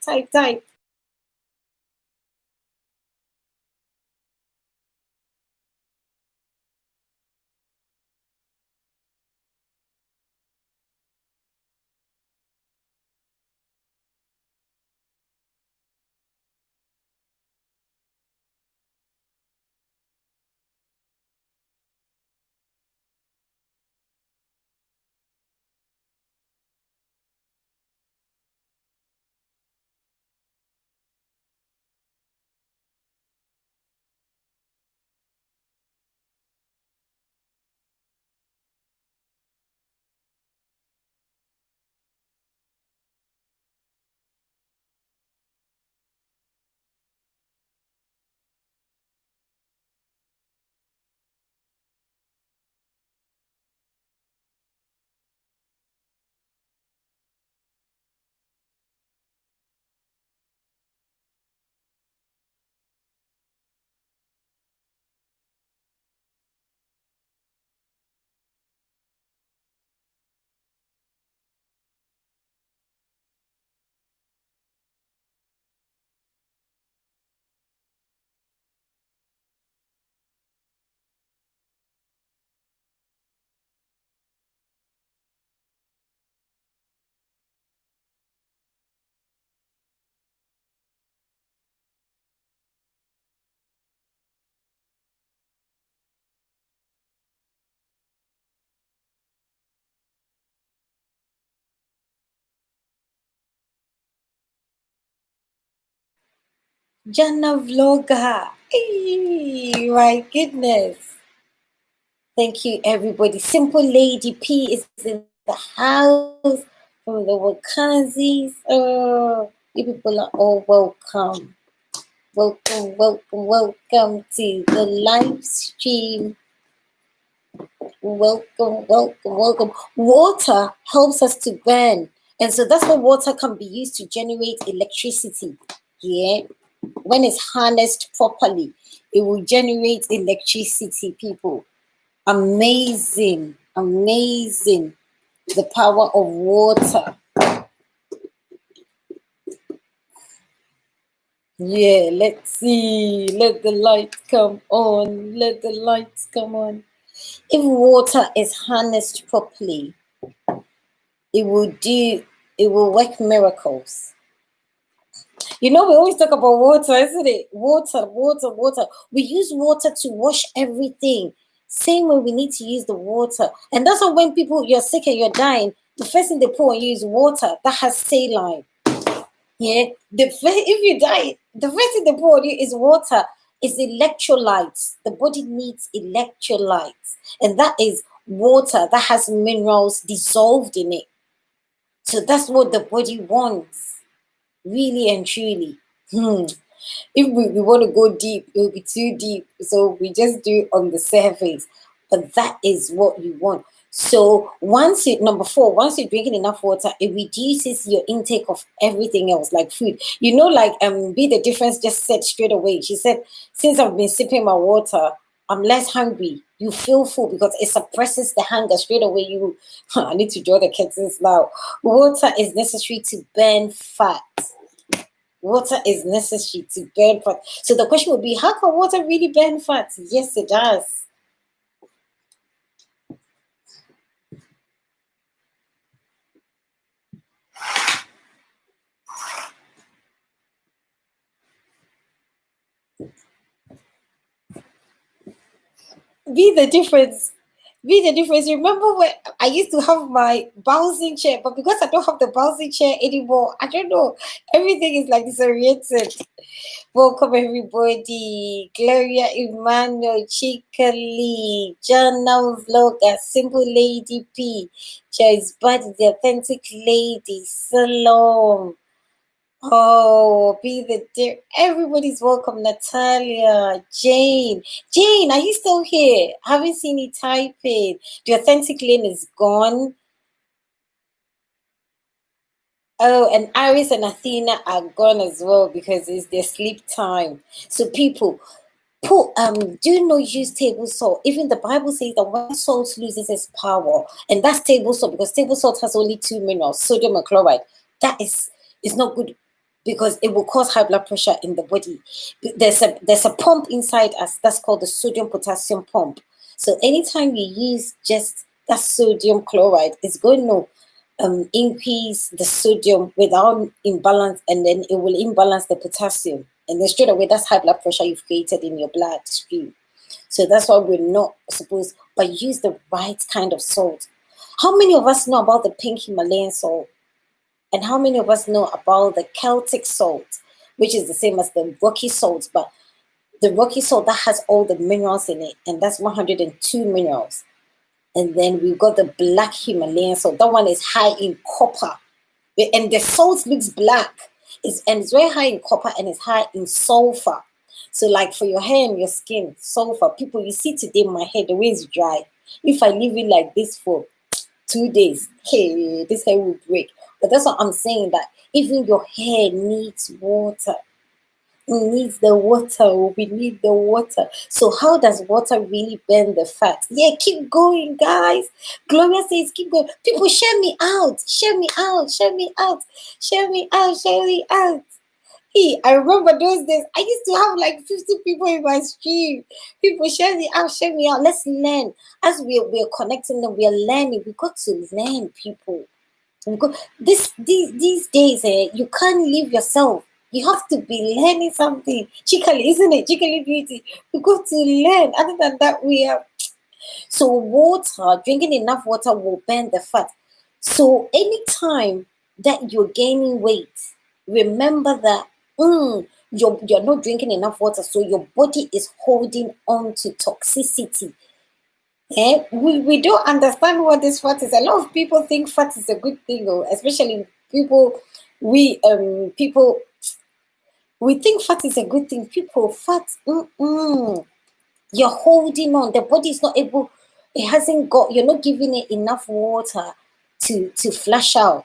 Jana vlogger. Hey, my goodness. Thank you, everybody. Simple Lady P is in the house from the Wakansis. Oh, you people are all welcome. Welcome to the live stream. Welcome. Water helps us to burn. And so that's why water can be used to generate electricity. Yeah. When it's harnessed properly, it will generate electricity, people. Amazing. The power of water. Yeah, let's see. Let the lights come on. If water is harnessed properly, it will work miracles. You know, we always talk about water, isn't it? Water. We use water to wash everything. Same way we need to use the water. And that's why when you're sick and you're dying, the first thing they pour on you is water that has saline. Yeah. If you die, the first thing they pour on you is water It's electrolytes. The body needs electrolytes, and that is water that has minerals dissolved in it. So that's what the body wants, really and truly. If we want to go deep, it will be too deep. So we just do it on the surface. But that is what you want. So number 4, once you're drinking enough water, it reduces your intake of everything else, like food. Like Be The Difference just said straight away. She said, since I've been sipping my water, I'm less hungry. You feel full because it suppresses the hunger straight away. I need to draw the curtains now. Water is necessary to burn fat. Water is necessary to burn fat. So the question would be, how can water really burn fat? Yes, it does. Be the difference. Be the difference. Remember when I used to have my bouncing chair, but because I don't have the bouncing chair anymore, I don't know. Everything is like disoriented. Welcome everybody. Gloria Emmanuel, Chica Lee, Jana Vlogger, Simple Lady P, Joyce Buddy, the authentic lady, Salome. Oh, be the dear. Everybody's welcome. Natalia, Jane. Jane, are you still here? Haven't seen you typing. The authentic lane is gone. Oh, and Iris and Athena are gone as well because it's their sleep time. So people, do not use table salt. Even the Bible says that when salt loses its power, and that's table salt because table salt has only 2 minerals, sodium and chloride. That is not good because it will cause high blood pressure in the body. There's a pump inside us that's called the sodium potassium pump. So anytime you use just that sodium chloride, it's going to increase the sodium without imbalance, and then it will imbalance the potassium. And then straight away, that's high blood pressure you've created in your bloodstream. So that's why we're not supposed, but use the right kind of salt. How many of us know about the pink Himalayan salt? And how many of us know about the Celtic salt, which is the same as the Rocky salt, but the Rocky salt that has all the minerals in it, and that's 102 minerals. And then we've got the black Himalayan salt. That one is high in copper. And the salt looks black. And it's very high in copper and it's high in sulfur. So like for your hair and your skin, sulfur. People, you see today my hair, the way it's dry. If I leave it like this for 2 days, hey, this hair will break. But that's what I'm saying, that even your hair needs water. It needs the water. We need the water. So how does water really burn the fat? Yeah, keep going, guys. Gloria says keep going. People, share me out. Share me out. Share me out. Share me out. Share me out. Hey, I remember those days. I used to have like 50 people in my stream. People, share me out. Share me out. Let's learn. As we're connecting them, we are learning. We got to learn, people. These days, you can't leave yourself. You have to be learning something. Chically, isn't it? Chically beauty. We got to learn. Other than that, we are. So water, drinking enough water will burn the fat. So anytime that you're gaining weight, remember that you're not drinking enough water. So your body is holding on to toxicity. We don't understand what this fat is. A lot of people think fat is a good thing, especially people. People, we think fat is a good thing. People, fat, you're holding on. The body is not able. It hasn't got. You're not giving it enough water to flush out.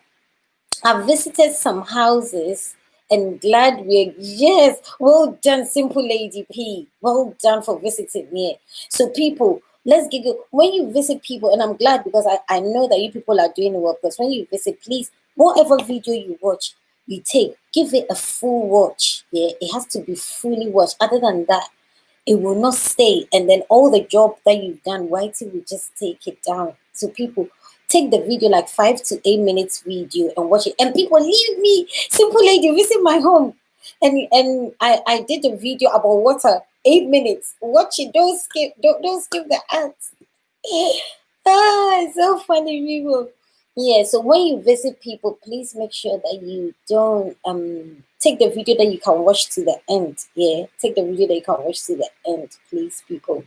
I've visited some houses and glad yes, well done, Simple Lady P. Well done for visiting me. So people, let's give you, when you visit people, and I'm glad because I know that you people are doing the work, because when you visit, please, whatever video you watch, you give it a full watch. Yeah, it has to be fully watched. Other than that, it will not stay. And then all the job that you've done, why till we just take it down? So people, take the video, like 5 to 8 minutes video, and watch it. And people, leave me, Simple Lady, visit my home. And I did a video about water, 8 minutes. Watch it. Don't skip the ads. It's so funny, people. Yeah, so when you visit people, please make sure that you don't take the video that you can watch to the end. Yeah, take the video that you can watch to the end, please, people.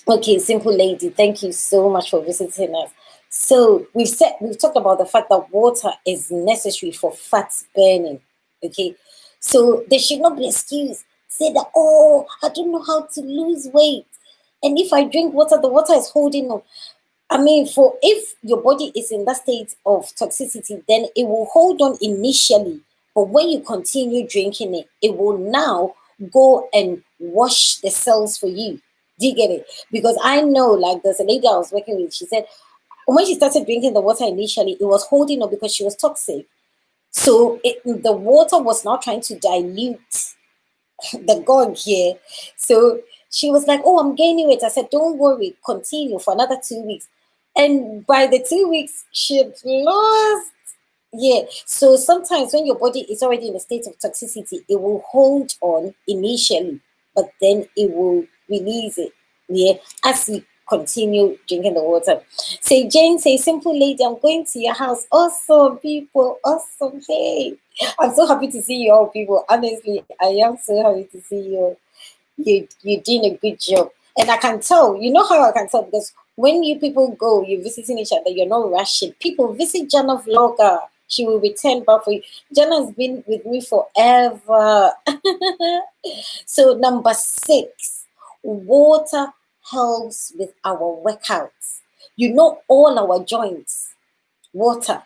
Okay, simple lady, thank you so much for visiting us. So we've talked about the fact that water is necessary for fat burning. Okay, so there should not be excuse. Say that, oh, I don't know how to lose weight, and if I drink water, the water is holding on. I mean, for if your body is in that state of toxicity, then it will hold on initially. But when you continue drinking it, it will now go and wash the cells for you. Do you get it? Because I know, like, there's a lady I was working with, she said when she started drinking the water initially, it was holding on because she was toxic. So the water was now trying to dilute the god here. So she was like, oh, I'm gaining weight. I said, don't worry, continue for another 2 weeks. And by the 2 weeks, she had lost. Yeah. So sometimes when your body is already in a state of toxicity, it will hold on initially, but then it will release it. Yeah. As you continue drinking the water. Say, Jane, say, simple lady, I'm going to your house. Awesome, people. Awesome. Hey. I'm so happy to see you all, people. Honestly, I am so happy to see you. You're doing a good job. And I can tell, you know how I can tell? Because when you people go, you're visiting each other, you're not rushing. People visit Jana Vlogger. She will return back for you. Jana has been with me forever. So, number 6, water helps with our workouts. You know, all our joints, water,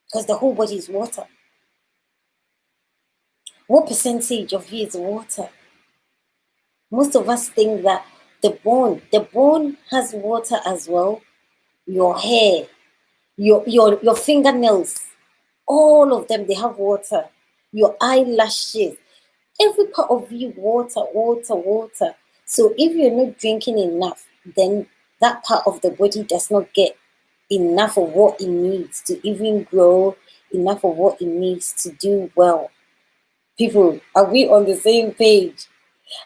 because the whole body is water. What percentage of you is water? Most of us think that the bone has water as well. Your hair, your fingernails, all of them, they have water. Your eyelashes, every part of you, water, water, water. So if you're not drinking enough, then that part of the body does not get enough of what it needs to even grow, enough of what it needs to do well. People, are we on the same page?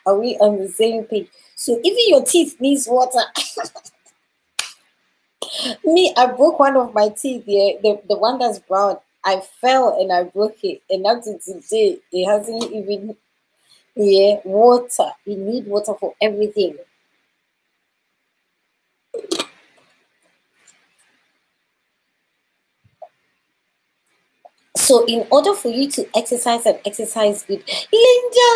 Are we on the same page? So even your teeth needs water. Me, I broke one of my teeth, yeah, the one that's brown. I fell and I broke it. And up to today, it hasn't even, yeah, water. You need water for everything. So in order for you to exercise and exercise good, Linda,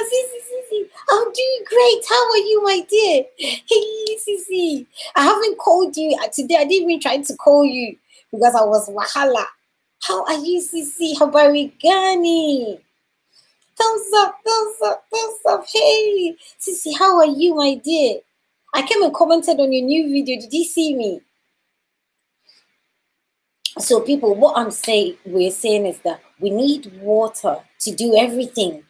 Sissy, I'm doing great. How are you, my dear? Hey, Sissy, I haven't called you today. I didn't even try to call you because I was wahala. How are you, Sissy? Habari gani? Thumbs up, thumbs up, thumbs up. Hey, Sissy, how are you, my dear? I came and commented on your new video. Did you see me? So people, what we're saying is that we need water to do everything.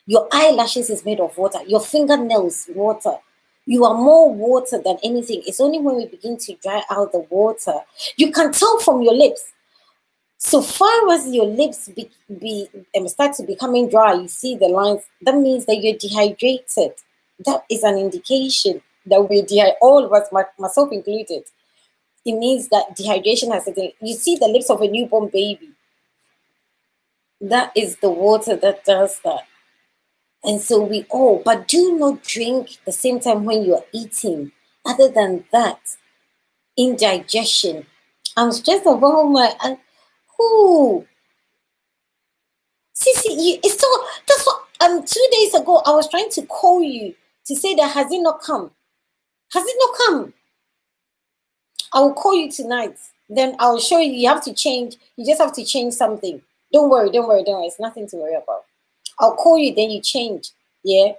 Your eyelashes is made of water, your fingernails, water. You are more water than anything. It's only when we begin to dry out the water. You can tell from your lips. So far as your lips start to becoming dry, you see the lines, that means that you're dehydrated. That is an indication that we're dehydrated, all of us, myself included. It means that dehydration has settled. You see the lips of a newborn baby. That is the water that does that. And so but do not drink the same time when you are eating. Other than that, indigestion. I'm stressed about who? See, it's still, that's what, 2 days ago, I was trying to call you to say that has it not come? Has it not come? I will call you tonight. Then I'll show you. You have to change. You just have to change something. Don't worry, don't worry, don't worry. It's nothing to worry about. I'll call you, then you change. Yeah.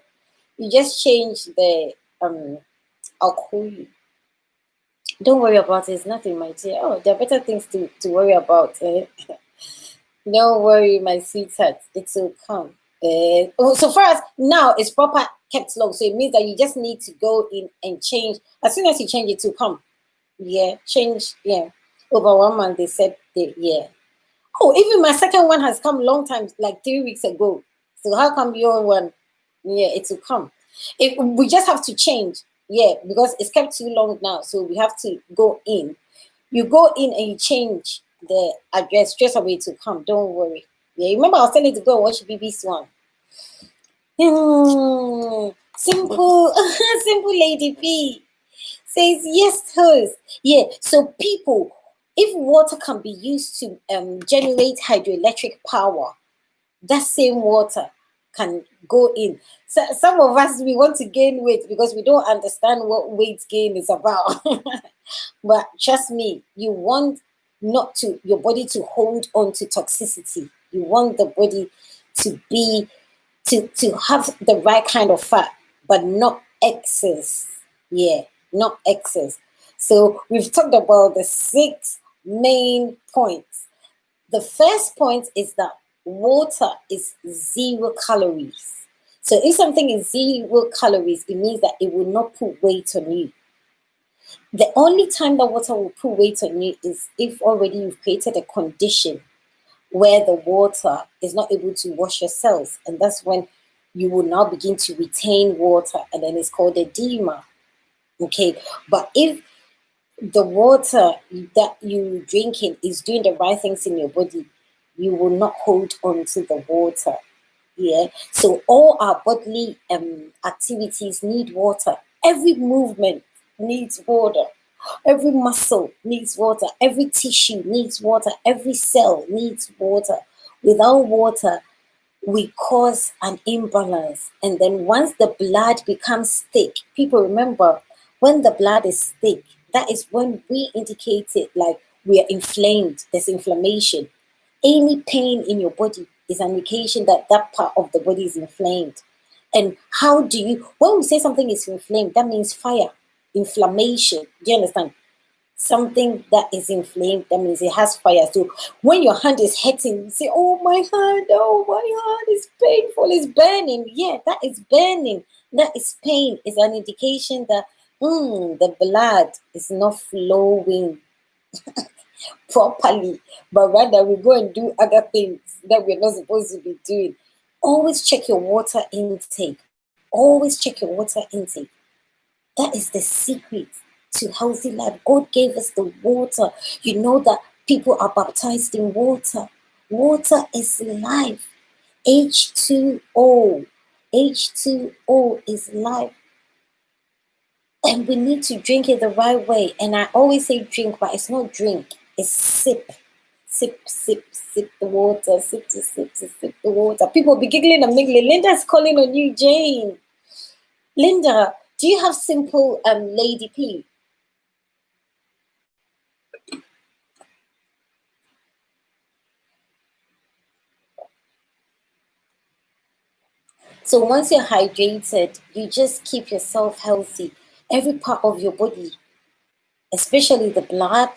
You just change the I'll call you. Don't worry about it. It's nothing, my dear. Oh, there are better things to worry about. Don't worry, my sweetheart. It will come. So far as now, it's proper kept low. So it means that you just need to go in and change. As soon as you change, it will come. Yeah, change. Yeah, over 1 month they said yeah. Oh, even my second one has come long time, like 3 weeks ago. So how come your one? Yeah, it will come. We just have to change. Yeah, because it's kept too long now, so we have to go in. You go in and you change the address straight away to come. Don't worry. Yeah, remember I was telling you to go and watch BB Swan. Simple, simple Lady P says yes, host. Yeah. So people, if water can be used to generate hydroelectric power, that same water can go in. So some of us, we want to gain weight because we don't understand what weight gain is about. But trust me, you want not to your body to hold on to toxicity. You want the body to be to have the right kind of fat, but not excess. Yeah, not excess. So we've talked about the 6 main points. The first point is that water is 0 calories. So if something is 0 calories, it means that it will not put weight on you. The only time that water will put weight on you is if already you've created a condition where the water is not able to wash your cells. And that's when you will now begin to retain water, and then it's called edema. Okay. But if the water that you drinking is doing the right things in your body, you will not hold on to the water. Yeah. So all our bodily activities need water. Every movement needs water. Every muscle needs water. Every tissue needs water. Every cell needs water. Without water, we cause an imbalance. And then once the blood becomes thick, people remember when the blood is thick, that is when we indicate it like we are inflamed, there's inflammation. Any pain in your body is an indication that that part of the body is inflamed. And how do you, when we say something is inflamed, that means fire, inflammation. Do you understand? Something that is inflamed, that means it has fire. So when your hand is hurting, you say, oh my hand is painful, it's burning. Yeah, that is burning. That is pain. It's an indication that the blood is not flowing properly, but rather we go and do other things that we're not supposed to be doing. Always check your water intake. Always check your water intake. That is the secret to healthy life. God gave us the water. You know that people are baptized in water. Water is life. H2O. H2O is life. And we need to drink it the right way. And I always say drink, but it's not drink. It's sip. Sip, sip, sip the water. Sip, sip, sip, sip the water. People be giggling and mingling. Linda's calling on you, Jane. Linda, do you have simple Lady P? So once you're hydrated, you just keep yourself healthy. Every part of your body, especially the blood,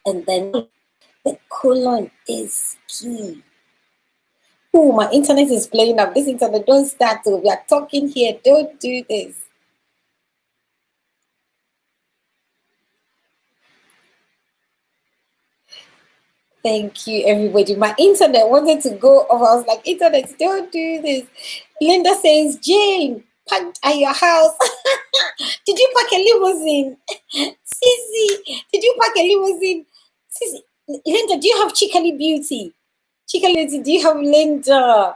and then the colon is key. Oh, my internet is playing up. This internet, don't start. We are talking here. Don't do this. Thank you, everybody. My internet wanted to go off. I was like, internet, don't do this. Linda says, Jane, packed at your house. Did you pack a limousine? Sissy, did you pack a limousine? Sissy, Linda, do you have Chicali Beauty? Chicali Beauty, do you have Linda?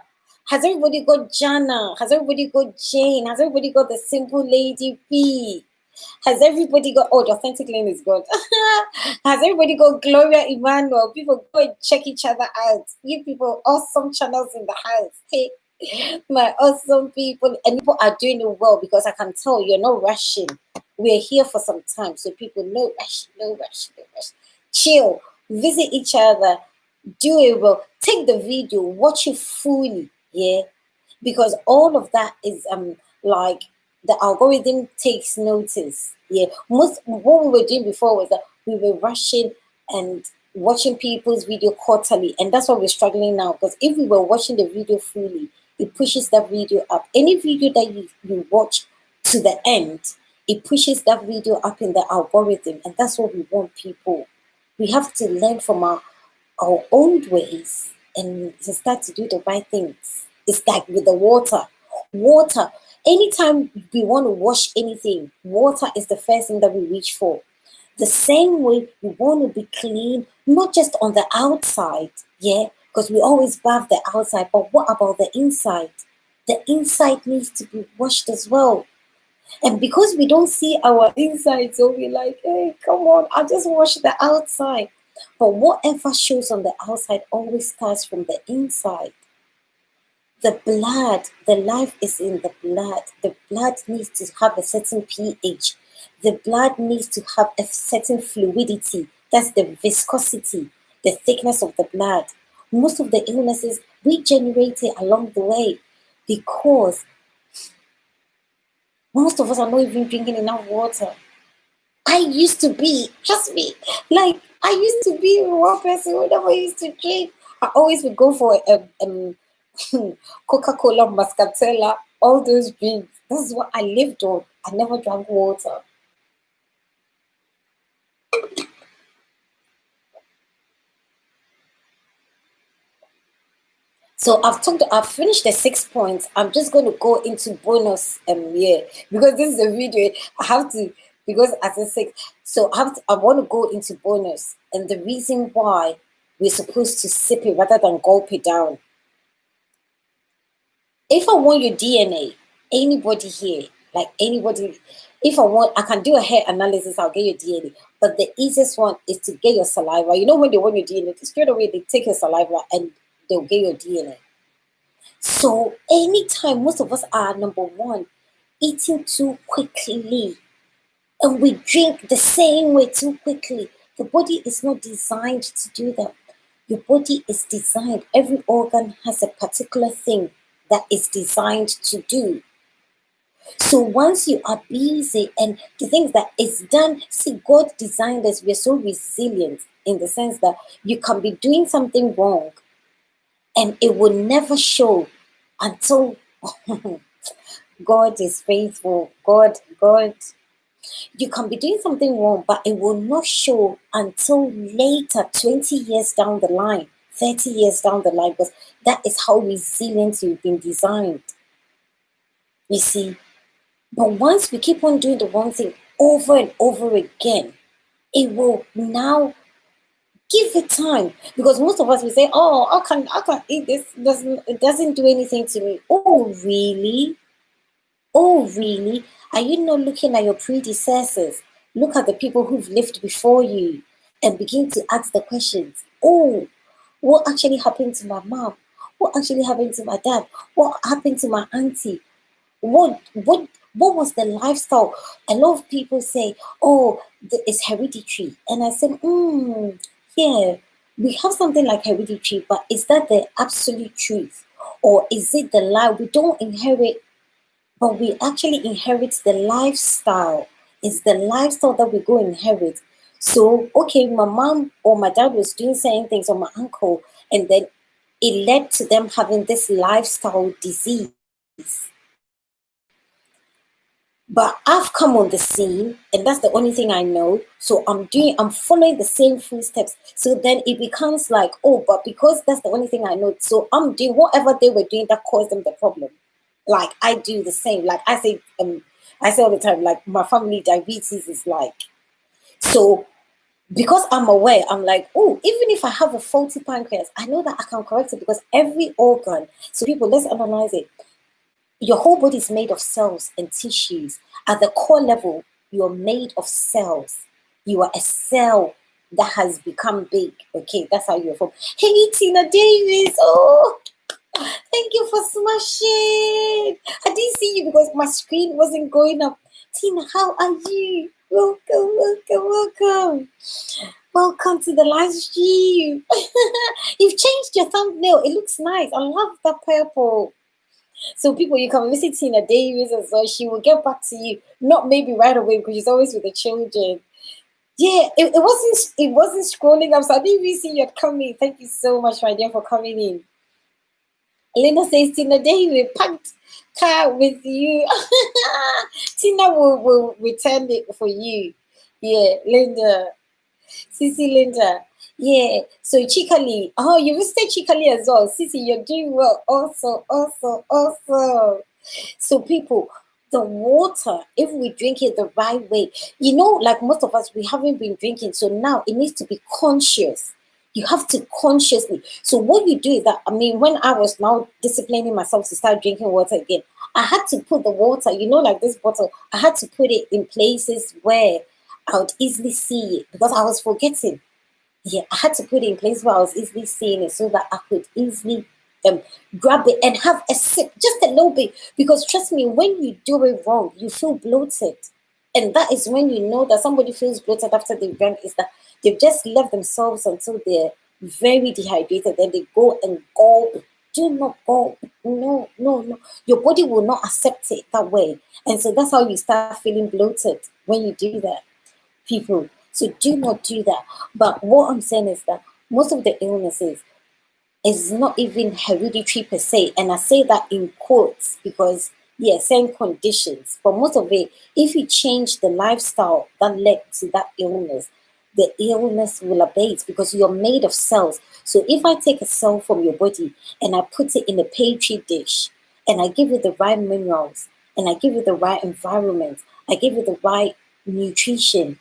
Has everybody got Jana? Has everybody got Jane? Has everybody got the simple Lady P? Has everybody got, oh, the authentic lane is good. Has everybody got Gloria Emmanuel? People go and check each other out. You people, awesome channels in the house. Hey, my awesome people. And people are doing it well because I can tell you're not rushing. We're here for some time. So people, no rush, no rush, no rush. Chill, visit each other, do it well. Take the video, watch it fully. Yeah. Because all of that is like the algorithm takes notice. Yeah, most what we were doing before was that we were rushing and watching people's video quarterly, and that's why we're struggling now. Because if we were watching the video fully, it pushes that video up. Any video that you watch to the end, it pushes that video up in the algorithm, and that's what we want people. We have to learn from our old ways and to start to do the right things. It's like with the water. Water. Anytime we want to wash anything, water is the first thing that we reach for. The same way we want to be clean, not just on the outside, yeah, because we always bath the outside, but what about the inside? The inside needs to be washed as well. And because we don't see our inside, so we're like, hey, come on, I just wash the outside. But whatever shows on the outside always starts from the inside. The blood, the life is in the blood. The blood needs to have a certain pH. The blood needs to have a certain fluidity. That's the viscosity, the thickness of the blood. Most of the illnesses we generate it along the way because most of us are not even drinking enough water. I used to be, trust me, like I used to be one person who never used to drink. I always would go for Coca-Cola, Muscatella, all those drinks. This is what I lived on. I never drank water. So I've finished the 6 points. I'm just going to go into bonus yeah, because this is a video. I have to, because as a six, so I want to go into bonus and the reason why we're supposed to sip it rather than gulp it down. If I want your DNA, anybody here, like anybody, if I want, I can do a hair analysis, I'll get your DNA. But the easiest one is to get your saliva. You know, when they want your DNA, straight away they take your saliva and they'll get your DNA. So anytime most of us are, number one, eating too quickly, and we drink the same way too quickly. The body is not designed to do that. Your body is designed, every organ has a particular thing that is designed to do. So once you are busy and the things that is done, see, God designed us, we're so resilient in the sense that you can be doing something wrong and it will never show until God is faithful. God, you can be doing something wrong, but it will not show until later, 20 years down the line, 30 years down the line, because that is how resilient you've been designed. You see, but once we keep on doing the wrong thing over and over again, it will now give it time. Because most of us will say, oh, I can eat this, it doesn't do anything to me. Oh, really? Oh, really? Are you not looking at your predecessors? Look at the people who've lived before you and begin to ask the questions. Oh, what actually happened to my mom? What actually happened to my dad? What happened to my auntie? What was the lifestyle? A lot of people say, oh, it's hereditary. And I said, yeah, we have something like hereditary, but is that the absolute truth? Or is it the lie? We don't inherit, but we actually inherit the lifestyle. It's the lifestyle that we go inherit. So, okay, my mom or my dad was doing certain things, or my uncle, and then it led to them having this lifestyle disease. But I've come on the scene, and that's the only thing I know. So I'm following the same footsteps. So then it becomes like, oh, but because that's the only thing I know, so I'm doing whatever they were doing that caused them the problem. Like I do the same. Like I say all the time, like my family diabetes is like. So because I'm aware, I'm like, oh, even if I have a faulty pancreas, I know that I can correct it because every organ. So people, let's analyze it. Your whole body is made of cells and tissues. At the core level, you're made of cells. You are a cell that has become big. Okay, that's how you're formed. Hey, Tina Davis. Oh, thank you for smashing. I didn't see you because my screen wasn't going up. Tina, how are you? Welcome. Welcome to the live stream. You've changed your thumbnail. It looks nice. I love that purple. So people, you can visit Tina Davis as well. She will get back to you. Not maybe right away because she's always with the children. Yeah, it wasn't scrolling up, so I didn't even see you coming. Thank you so much, my dear, for coming in. Linda says, Tina Davis, packed car with you. Tina will return it for you. Yeah, Linda. Sissy Linda. Yeah. So Chikali. Oh, you visited Chikali as well. Sissy, you're doing well. Also. So people, the water, if we drink it the right way, like most of us, we haven't been drinking. So now it needs to be conscious. You have to consciously. So what you do is that, when I was now disciplining myself to start drinking water again, I had to put the water, like this bottle, I had to put it in places where I would easily see it because I was forgetting. Yeah, I had to put it in place where I was easily seeing it so that I could easily um, grab it and have a sip, just a little bit. Because trust me, when you do it wrong, you feel bloated. And that is when you know that somebody feels bloated after they've drank, is that they've just left themselves until they're very dehydrated. Then they go and gulp. Do not gulp. No, no, no. Your body will not accept it that way. And so that's how you start feeling bloated when you do that, people. So do not do that. But what I'm saying is that most of the illnesses is not even hereditary per se. And I say that in quotes because, yes, same conditions. But most of it, if you change the lifestyle that led to that illness, the illness will abate because you're made of cells. So if I take a cell from your body and I put it in a petri dish and I give it the right minerals and I give it the right environment, I give it the right nutrition,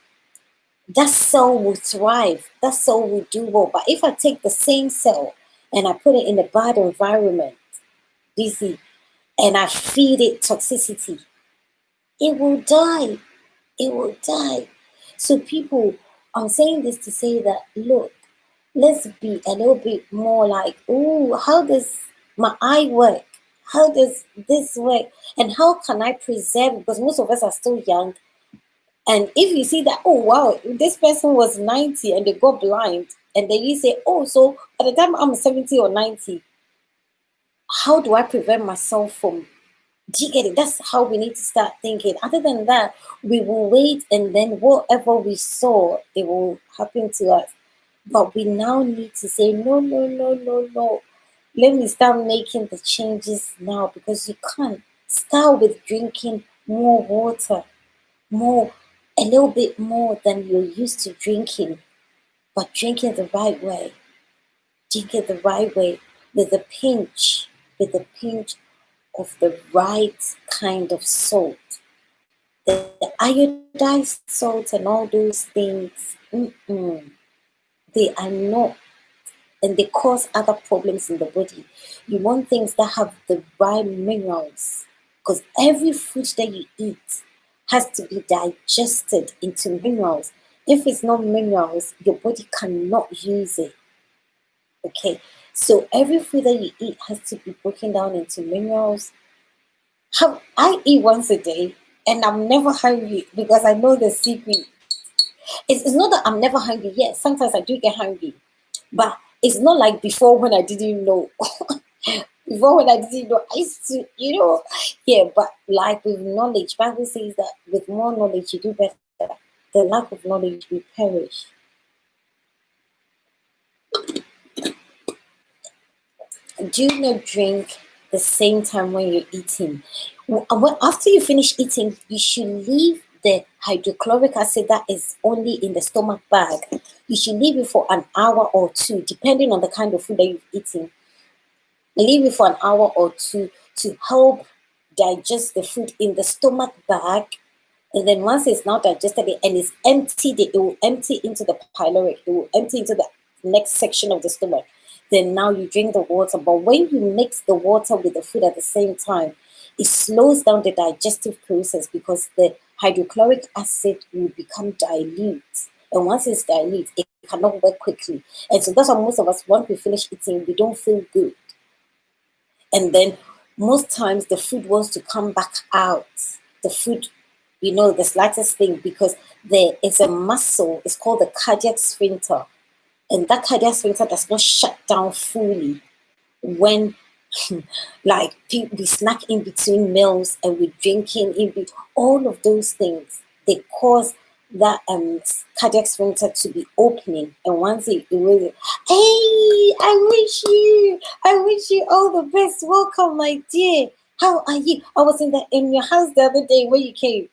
that cell will thrive, that cell will do well. But if I take the same cell and I put it in a bad environment, you see, and I feed it toxicity, it will die. It will die. So, people, I'm saying this to say that, look, let's be a little bit more like, oh, how does my eye work? How does this work? And how can I preserve? Because most of us are still young. And if you see that, oh wow, this person was 90 and they got blind, and then you say, oh, so by the time I'm 70 or 90, how do I prevent myself from? Do you get it? That's how we need to start thinking. Other than that, we will wait and then whatever we saw, it will happen to us. But we now need to say, no, no, no, no, no. Let me start making the changes now because you can't. Start with drinking more water, more, a little bit more than you're used to drinking, but drink it the right way. Drink it the right way with with a pinch of the right kind of salt. The iodized salt and all those things, they are not, and they cause other problems in the body. You want things that have the right minerals because every food that you eat has to be digested into minerals. If it's not minerals, your body cannot use it. Okay, so every food that you eat has to be broken down into minerals. I eat once a day and I'm never hungry because I know the secret. It's not that I'm never hungry. Yes, sometimes I do get hungry, but it's not like before when I didn't know. Before when I didn't know, I used to, yeah. But like with knowledge, Bible says that with more knowledge you do better. The lack of knowledge we perish. Do not drink the same time when you're eating. After you finish eating, you should leave the hydrochloric acid that is only in the stomach bag. You should leave it for an hour or two, depending on the kind of food that you've eaten. Leave it for an hour or two to help digest the food in the stomach bag. And then once it's now digested and it's emptied, it will empty into the pyloric. It will empty into the next section of the stomach. Then now you drink the water. But when you mix the water with the food at the same time, it slows down the digestive process because the hydrochloric acid will become dilute. And once it's dilute, it cannot work quickly. And so that's why most of us, once we finish eating, we don't feel good. And then most times the food wants to come back out. The food, the slightest thing, because there is a muscle, it's called the cardiac sphincter. And that cardiac sphincter does not shut down fully when like we snack in between meals and we're drinking all of those things, they cause that cardiac sphincter to be opening. And once it will, hey, I wish you all the best. Welcome, my dear. How are you? I was in your house the other day when you came,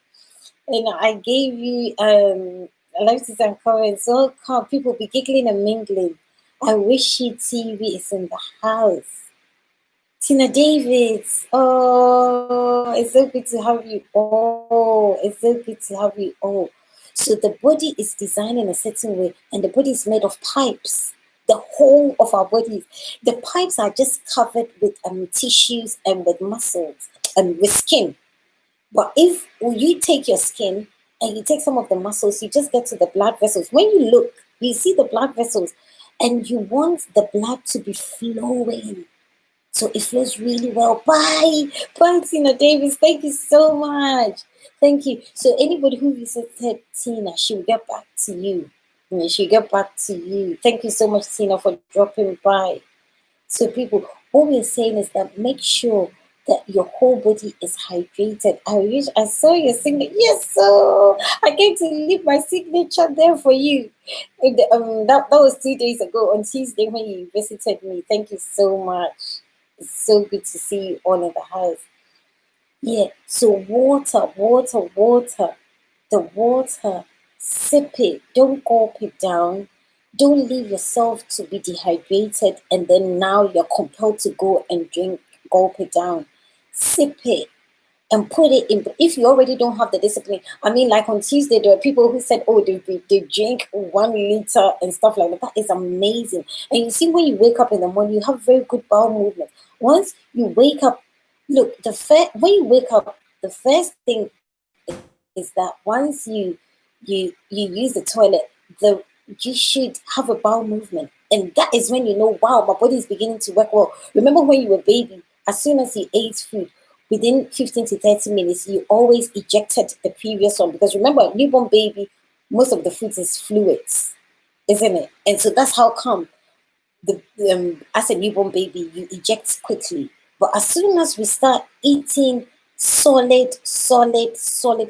and I gave you I like to some comments. So people be giggling and mingling. I wish you TV is in the house. Tina Davis. Oh, it's so good to have you. Oh, it's so good to have you. Oh, so the body is designed in a certain way, and the body is made of pipes. The whole of our bodies, the pipes are just covered with tissues and with muscles and with skin. But if you take your skin and you take some of the muscles, you just get to the blood vessels. When you look, you see the blood vessels, and you want the blood to be flowing. So it flows really well. Bye. Bye, Tina Davis. Thank you so much. Thank you. So anybody who visited Tina, she'll get back to you. She'll get back to you. Thank you so much, Tina, for dropping by. So, people, what we're saying is that make sure that your whole body is hydrated. I saw your signature. Yes, so I came to leave my signature there for you. That was 2 days ago on Tuesday when you visited me. Thank you so much. It's so good to see you all in the house. Yeah, so water. The water, sip it, don't gulp it down. Don't leave yourself to be dehydrated and then now you're compelled to go and drink, gulp it down. Sip it and put it in. If you already don't have the discipline, I mean, like on Tuesday, there were people who said, oh, they drink 1 liter and stuff like that. That is amazing. And you see, when you wake up in the morning, you have very good bowel movement. Once you wake up, look, when you wake up, the first thing is that once you use the toilet, the you should have a bowel movement, and that is when you know, wow, my body is beginning to work well. Remember when you were a baby, as soon as you ate food, within 15 to 30 minutes, you always ejected the previous one, because remember, newborn baby, most of the food is fluids, isn't it? And so that's how come the as a newborn baby you eject quickly. But as soon as we start eating solid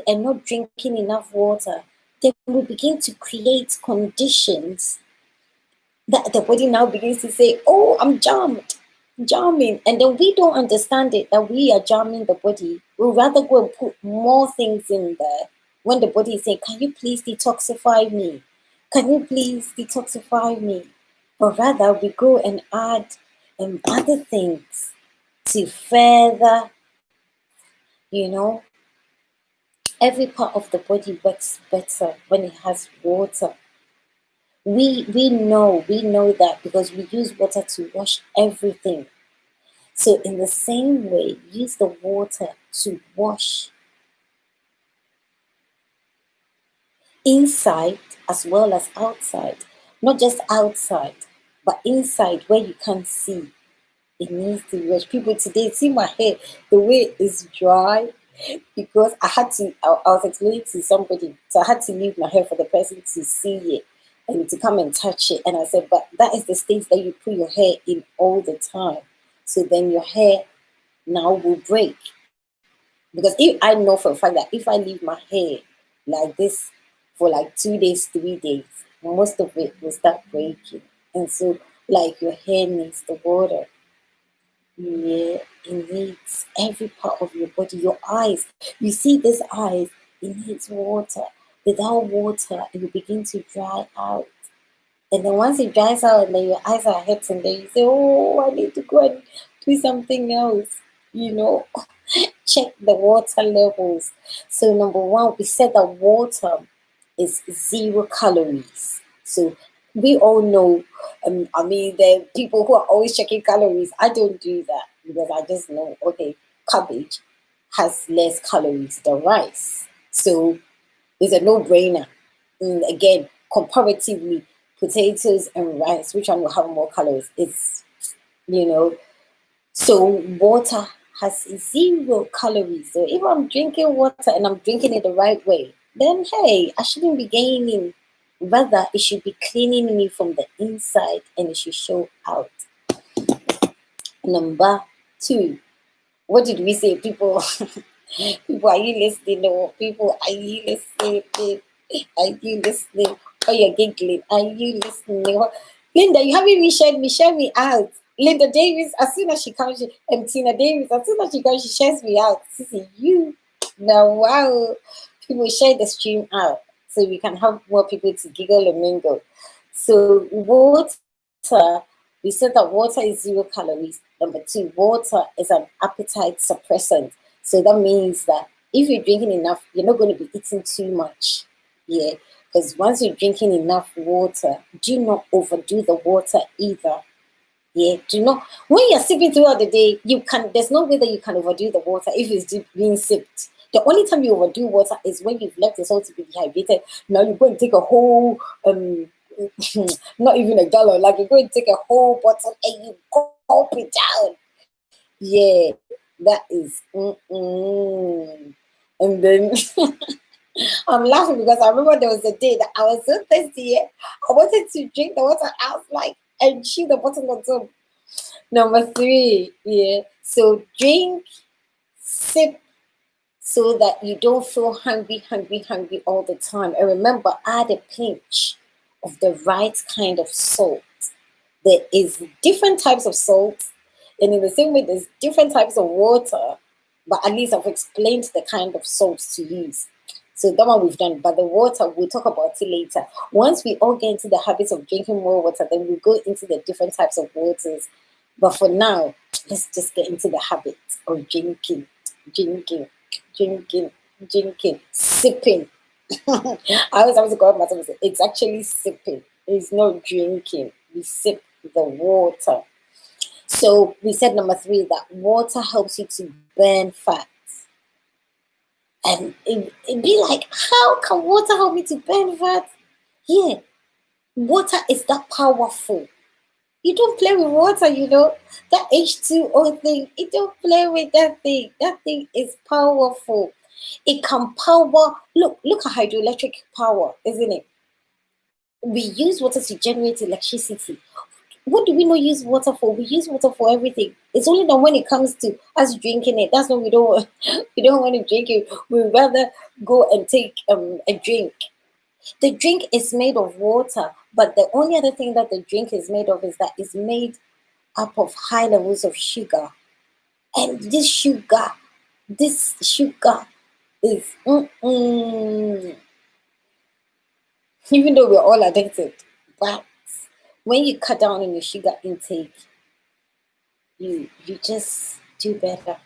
and not drinking enough water, then we begin to create conditions that the body now begins to say, oh, I'm jamming. And then we don't understand it, that we are jamming the body. We'll rather go and put more things in there when the body is saying, can you please detoxify me? Can you please detoxify me? But rather we go and add other things to further, you know, every part of the body works better when it has water. We know that because we use water to wash everything. So in the same way, use the water to wash inside as well as outside. Not just outside, but inside where you can't see. It needs to be washed. People today see my hair, the way it's dry, because I was explaining to somebody, so I had to leave my hair for the person to see it and to come and touch it. And I said, but that is the state that you put your hair in all the time. So then your hair now will break. Because if I know for a fact that if I leave my hair like this for like 2 days, 3 days, most of it will start breaking. And so, like, your hair needs the water. Yeah, it needs every part of your body. Your eyes, you see this eyes, it needs water. Without water, it will begin to dry out. And then once it dries out and then your eyes are hurting, then you say, oh, I need to go and do something else. You know, check the water levels. So number one, we said that water is 0 calories. So we all know, I mean, there are people who are always checking calories. I don't do that because I just know, okay, cabbage has less calories than rice. So it's a no-brainer. Again, comparatively, potatoes and rice, which one will have more calories? It's, you know, so water has 0 calories. So if I'm drinking water and I'm drinking it the right way, then hey, I shouldn't be gaining. Rather, it should be cleaning me from the inside and it should show out. Number two, what did we say, people? People, are you listening? No, people, are you listening? Are you listening? Oh, you're giggling. Are you listening? Linda, you haven't even shared me. Share me out. Linda Davis, as soon as she comes, and Tina Davis, as soon as she comes, she shares me out. Sissy, you. Now, wow. People share the stream out so we can have more people to giggle and mingle. So, water, we said that water is 0 calories. Number two, water is an appetite suppressant. So that means that if you're drinking enough, you're not going to be eating too much. Yeah. Because once you're drinking enough water, do not overdo the water either. Yeah, do not. When you're sipping throughout the day, there's no way that you can overdo the water if it's being sipped. The only time you overdo water is when you've left yourself to be dehydrated. Now you go and take a whole not even a gallon, like you go and take a whole bottle and you gulp it down. Yeah, that is and then I'm laughing because I remember there was a day that I was so thirsty. Yeah? I wanted to drink the water. I was like, and chew the bottle on top. Number three, yeah. So drink, sip, so that you don't feel hungry all the time. And remember, add a pinch of the right kind of salt. There is different types of salt, and in the same way, there's different types of water. But at least I've explained the kind of salts to use. So that one we've done. But the water, we'll talk about it later. Once we all get into the habits of drinking more water, then we'll go into the different types of waters. But for now, let's just get into the habit of drinking, sipping. I always have to go up myself and say, it's actually sipping. It's not drinking. We sip the water. So we said number three, that water helps you to burn fat. And it'd be like, how can water help me to burn fat? Yeah, water is that powerful. You don't play with water, that H2O thing. You don't play with that thing. That thing is powerful. It can power. Look at hydroelectric power, isn't it? We use water to generate electricity. What do we not use water for? We use water for everything. It's only that when it comes to us drinking it, that's when we don't we don't want to drink it. We'd rather go and take a drink. The drink is made of water, but the only other thing that the drink is made of is that it's made up of high levels of sugar. And this sugar is even though we're all addicted, but when you cut down on your sugar intake, you just do better.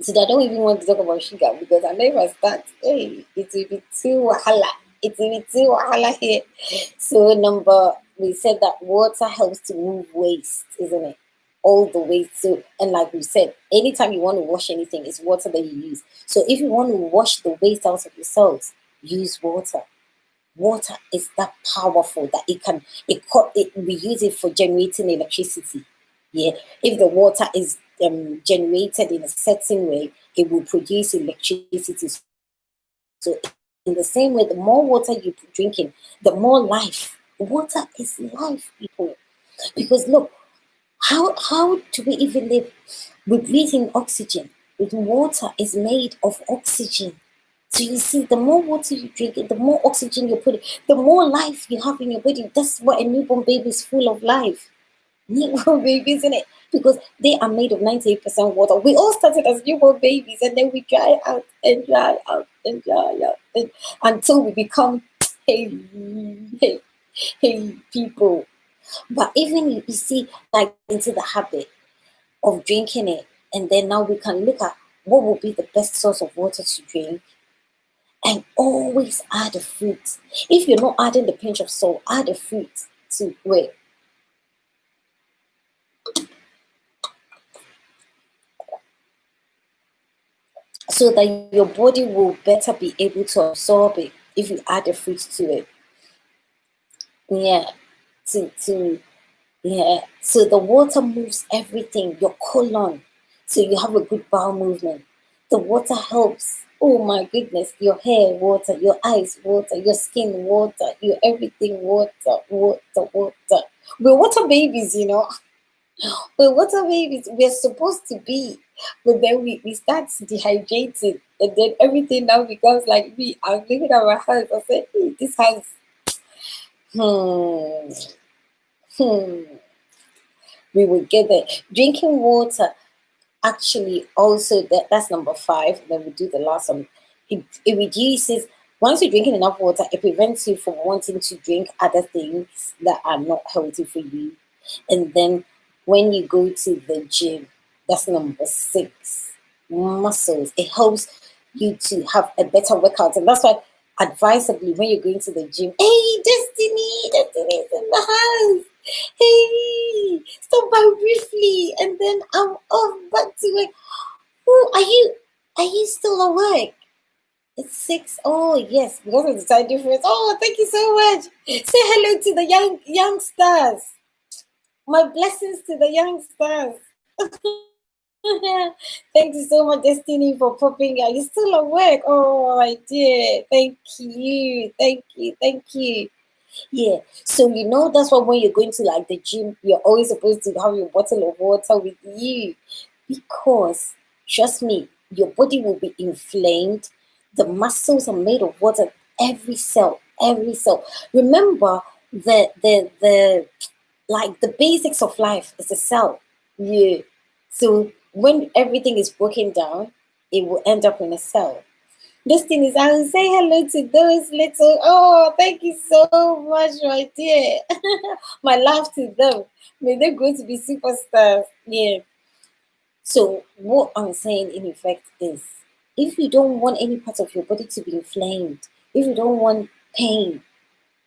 So I don't even want to talk about sugar because I know if I start, hey, it will be too wahala. It will be too wahala here. So we said that water helps to move waste, isn't it? All the waste. So, and like we said, anytime you want to wash anything, it's water that you use. So if you want to wash the waste out of your cells, use water. Water is that powerful that we use it for generating electricity. Yeah, if the water is generated in a certain way, it will produce electricity. So in the same way, the more water you put drinking, the more life. Water is life, people. Because look, how do we even live? We breathe in oxygen. Water is made of oxygen. So you see, the more water you drink, the more oxygen you put, the more life you have in your body. That's why a newborn baby is full of life. Newborn babies, isn't it? Because they are made of 98% water. We all started as newborn babies, and then we dry out and dry out and dry out until we become hey people. But even you see, like into the habit of drinking it, and then now we can look at what will be the best source of water to drink. And always add a fruit. If you're not adding the pinch of salt, add a fruit to it. So that your body will better be able to absorb it if you add a fruit to it. Yeah. So the water moves everything, your colon. So you have a good bowel movement. The water helps. Oh my goodness, your hair, water, your eyes, water, your skin, water, your everything, water. We're water babies, We're water babies. We're supposed to be. But then we start dehydrating. And then everything now becomes like me. I'm looking at my hands. I say, hey, this hands. We will get there. Drinking water. Actually, also that's number 5. Then we do the last one. It reduces, once you're drinking enough water, it prevents you from wanting to drink other things that are not healthy for you. And then when you go to the gym. That's number 6. Muscles. It helps you to have a better workout. And that's why advisably when you're going to the gym, hey Destiny is in the house. Hey, stop by briefly and then I'm off back to work. Oh, are you still awake? It's 6. Oh yes, because of the time difference. Oh, thank you so much. Say hello to the youngsters. My blessings to the youngsters. Thank you so much, Destiny, for popping out. You're still awake. Oh, my dear. Thank you. Thank you. Thank you. Yeah. So, that's why when you're going to like the gym, you're always supposed to have your bottle of water with you. Because, trust me, your body will be inflamed. The muscles are made of water. Every cell. Every cell. Remember, the like the basics of life is a cell. Yeah. So when everything is broken down, it will end up in a cell. This thing is, I will say hello to those little. Oh, thank you so much, my dear. My love to them. May they grow to be superstars. Yeah. So what I'm saying in effect is, if you don't want any part of your body to be inflamed, if you don't want pain,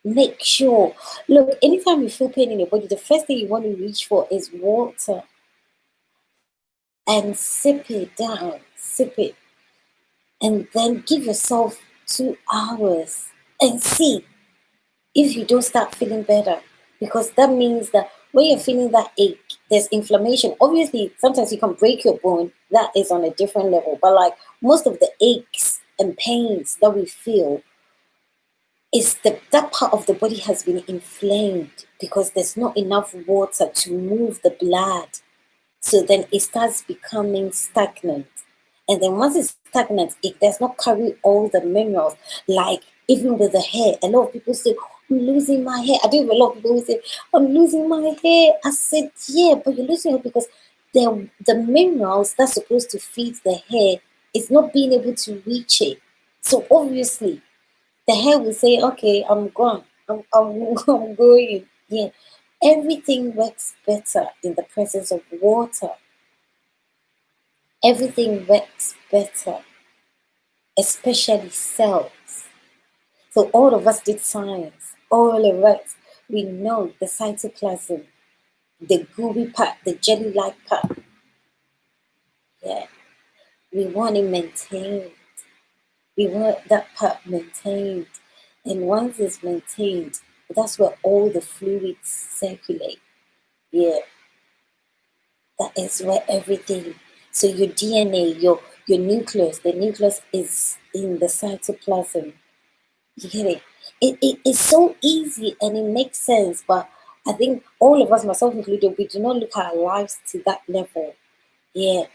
make sure. Look, anytime you feel pain in your body, the first thing you want to reach for is water and sip it down, sip it, and then give yourself 2 hours and see if you don't start feeling better. Because that means that when you're feeling that ache, there's inflammation. Obviously, sometimes you can break your bone, that is on a different level. But like most of the aches and pains that we feel is that part of the body has been inflamed because there's not enough water to move the blood. So then it starts becoming stagnant. And then once it's stagnant, it does not carry all the minerals. Like even with the hair, a lot of people say, I'm losing my hair. I do have a lot of people who say, I'm losing my hair. I said, yeah, but you're losing it because the minerals that's supposed to feed the hair is not being able to reach it. So obviously, the hair will say, okay, I'm gone. I'm going. Yeah. Everything works better in the presence of water. Everything works better, especially cells. So all of us did science. All of us, we know the cytoplasm, the gooey part, the jelly-like part. Yeah. We want it maintained. We want that part maintained. And once it's maintained, that's where all the fluids circulate. Yeah, that is where everything. So your DNA, your nucleus, the nucleus is in the cytoplasm. You get it? It is so easy and it makes sense, but I think all of us, myself included, we do not look at our lives to that level. Yeah.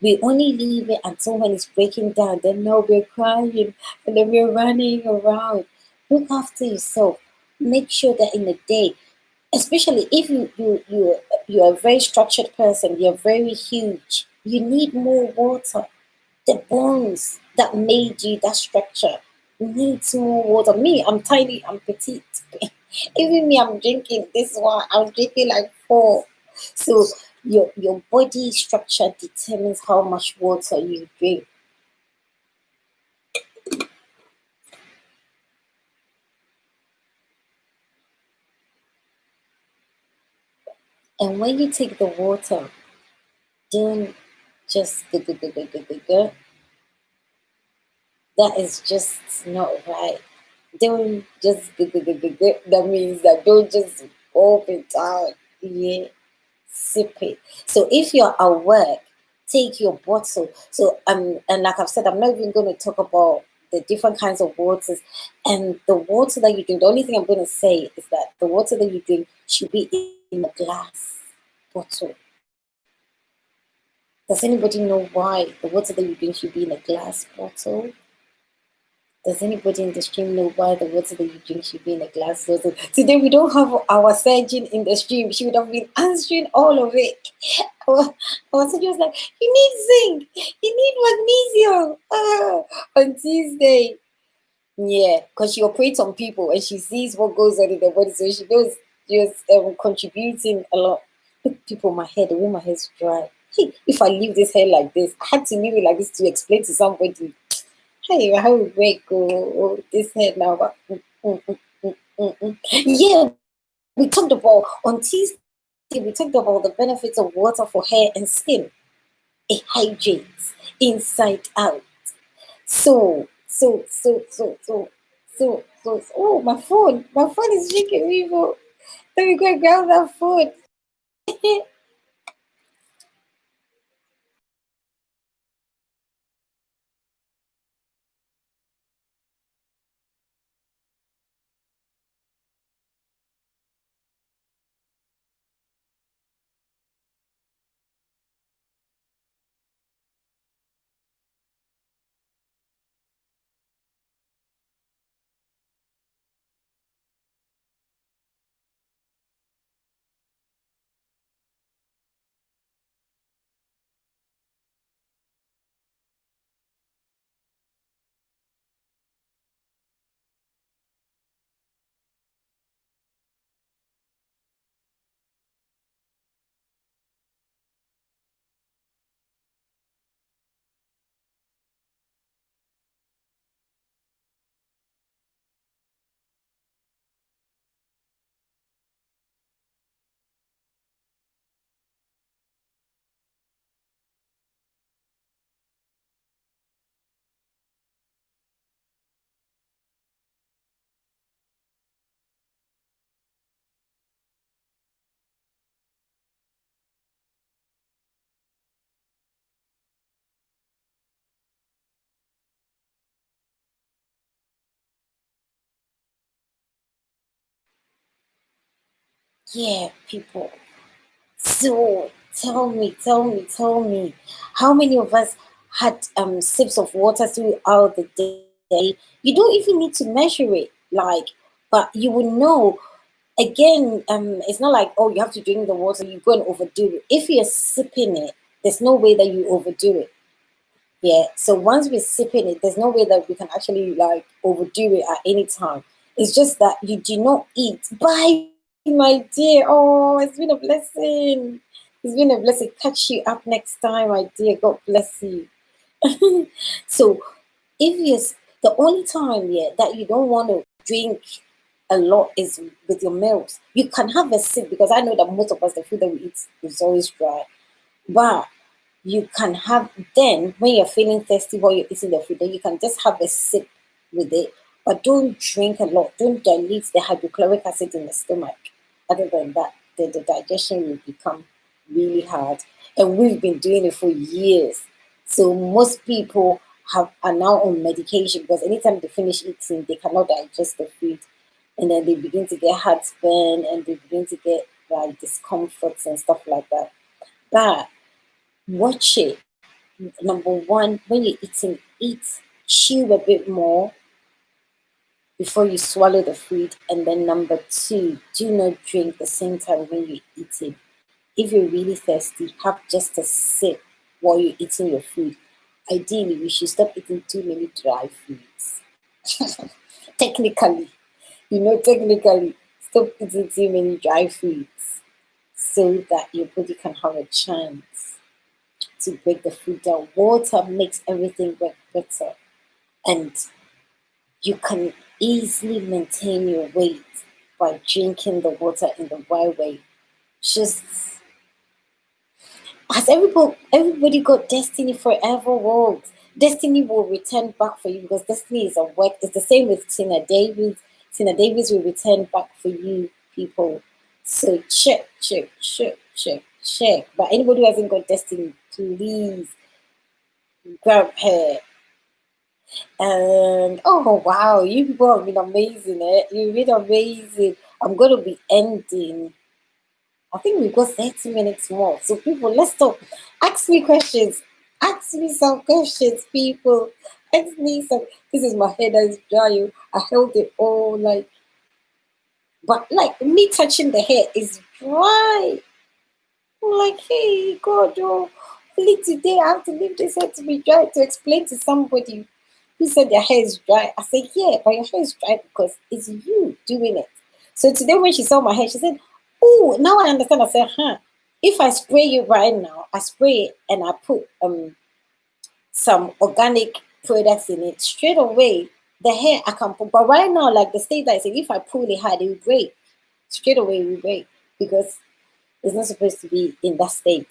We only leave it until when it's breaking down. Then now we're crying and then we're running around. Look after yourself. Make sure that in the day, especially if you're a very structured person, you're very huge, you need more water. The bones that made you that structure needs more water. Me, I'm tiny, I'm petite. Even me, I'm drinking this one, I'm drinking like 4. So your body structure determines how much water you drink. And when you take the water, don't just go. That is just not right. Don't just go. That means that don't just gulp it down. Yeah, sip it. So if you're at work, take your bottle. So and like I've said, I'm not even going to talk about the different kinds of waters and the water that you drink. The only thing I'm going to say is that the water that you drink should be in a glass bottle. Does anybody know why the water that you drink should be in a glass bottle? Does anybody in the stream know why the water that you drink should be in a glass bottle? Today we don't have our surgeon in the stream. She would have been answering all of it. Our surgeon was like, you need zinc, you need magnesium on Tuesday. Yeah, because she operates on people and she sees what goes on in their body, so she knows she was contributing a lot. Look, people, my hair, the way my hair is dry. Hey, if I leave this hair like this, I had to leave it like this to explain to somebody. Hey, how will we go this hair now? But, yeah, we talked about on Tuesday. We talked about the benefits of water for hair and skin. It hydrates inside out. So. Oh, my phone! My phone is shaking me. Let me go and grab that phone. Yeah, people. So tell me, how many of us had sips of water throughout the day? You don't even need to measure it, like, but you will know. Again, it's not like, oh, you have to drink the water, you go and overdo it. If you're sipping it, there's no way that you overdo it. Yeah. So once we're sipping it, there's no way that we can actually like overdo it at any time. It's just that you do not eat. Bye, my dear. Oh, it's been a blessing. It's been a blessing. Catch you up next time, my dear. God bless you. So if you the only time, yeah, that you don't want to drink a lot is with your meals. You can have a sip because I know that most of us the food that we eat is always dry. But you can have then when you're feeling thirsty while you're eating the food, then you can just have a sip with it, but don't drink a lot. Don't dilute the hydrochloric acid in the stomach. Other than that, the digestion will become really hard. And we've been doing it for years. So most people are now on medication because anytime they finish eating, they cannot digest the food. And then they begin to get heartburn and they begin to get like discomforts and stuff like that. But watch it. Number one, when you're eating, eat, chew a bit more before you swallow the food. And then number two, do not drink the same time when you're eating. If you're really thirsty, have just a sip while you're eating your food. Ideally, we should stop eating too many dry foods. technically, technically, stop eating too many dry foods so that your body can have a chance to break the food down. Water makes everything work better, and you can easily maintain your weight by drinking the water in the right way. Just has everybody got destiny forever world. Destiny will return back for you because destiny is a work. It's the same with Tina Davis. Tina Davis will return back for you, people. So check. But anybody who hasn't got destiny, please grab her. And oh wow, you people have been amazing, eh? You've been amazing. I'm gonna be ending. I think we've got 30 minutes more. So people, let's talk. Ask me questions. Ask me some questions, people. Ask me some. This is my hair that is dry. I held it all like, but like me touching the hair is dry. I'm like, hey, God, oh, only today I have to leave this hair to be dry to explain to somebody who said their hair is dry. I said, yeah, but your hair is dry because it's you doing it. So today when she saw my hair, she said, oh, now I understand. I said, huh. If I spray you right now, I spray it and I put some organic products in it, straight away the hair I can put. But right now, like the state I said, if I pull it hard, it will break. Straight away it will break because it's not supposed to be in that state.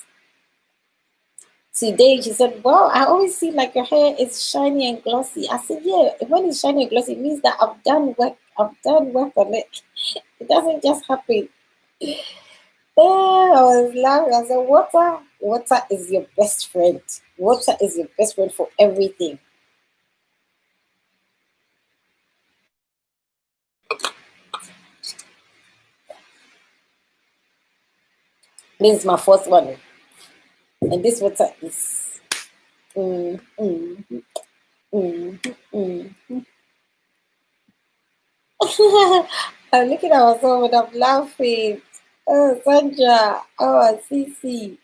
Today she said, "Wow, I always see like your hair is shiny and glossy." I said, "Yeah, when it's shiny and glossy, it means that I've done work. I've done work on it. It doesn't just happen." Oh, I was laughing. I said, water is your best friend. Water is your best friend for everything. This is my first one, and this water is. Mm, mm, mm, mm. I'm looking at myself and I'm laughing. Oh, Sandra. Oh, Cece.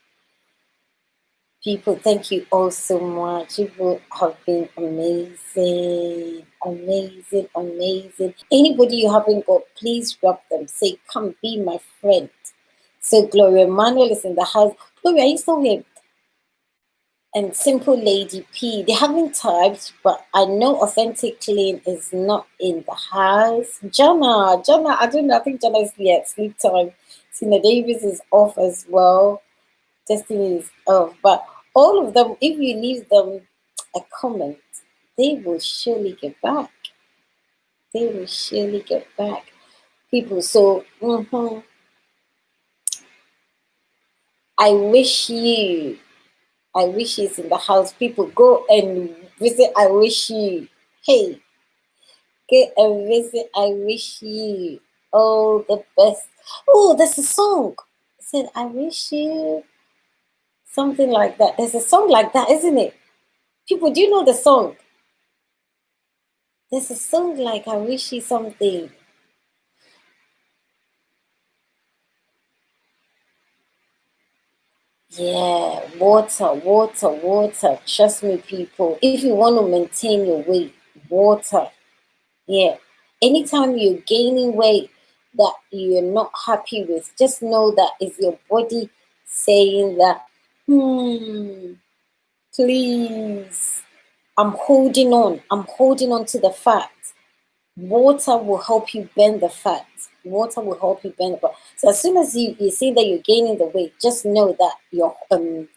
People, thank you all so much. People have been amazing, amazing, amazing. Anybody you haven't got, please grab them. Say, come be my friend. So Gloria Manuel is in the house. Gloria, are you still here? And Simple Lady P. They haven't typed, but I know Authentic Clean is not in the house. Jana, I don't know. I think Jana is here at sleep time. Tina Davis is off as well. Destiny is off. But all of them, if you leave them a comment, they will surely get back. They will surely get back. People, so I wish he's in the house. People, go and visit I wish you. Hey, get and visit I wish you all the best. Oh, there's a song. It said I wish you something like that. There's a song like that, isn't it? People, do you know the song? There's a song like I wish you something. Yeah, water. Trust me, people. If you want to maintain your weight, water. Yeah. Anytime you're gaining weight that you're not happy with, just know that is your body saying that, please, I'm holding on. I'm holding on to the fact. Water will help you burn the fat. Water will help you burn the fat. So as soon as you see that you're gaining the weight, just know that you're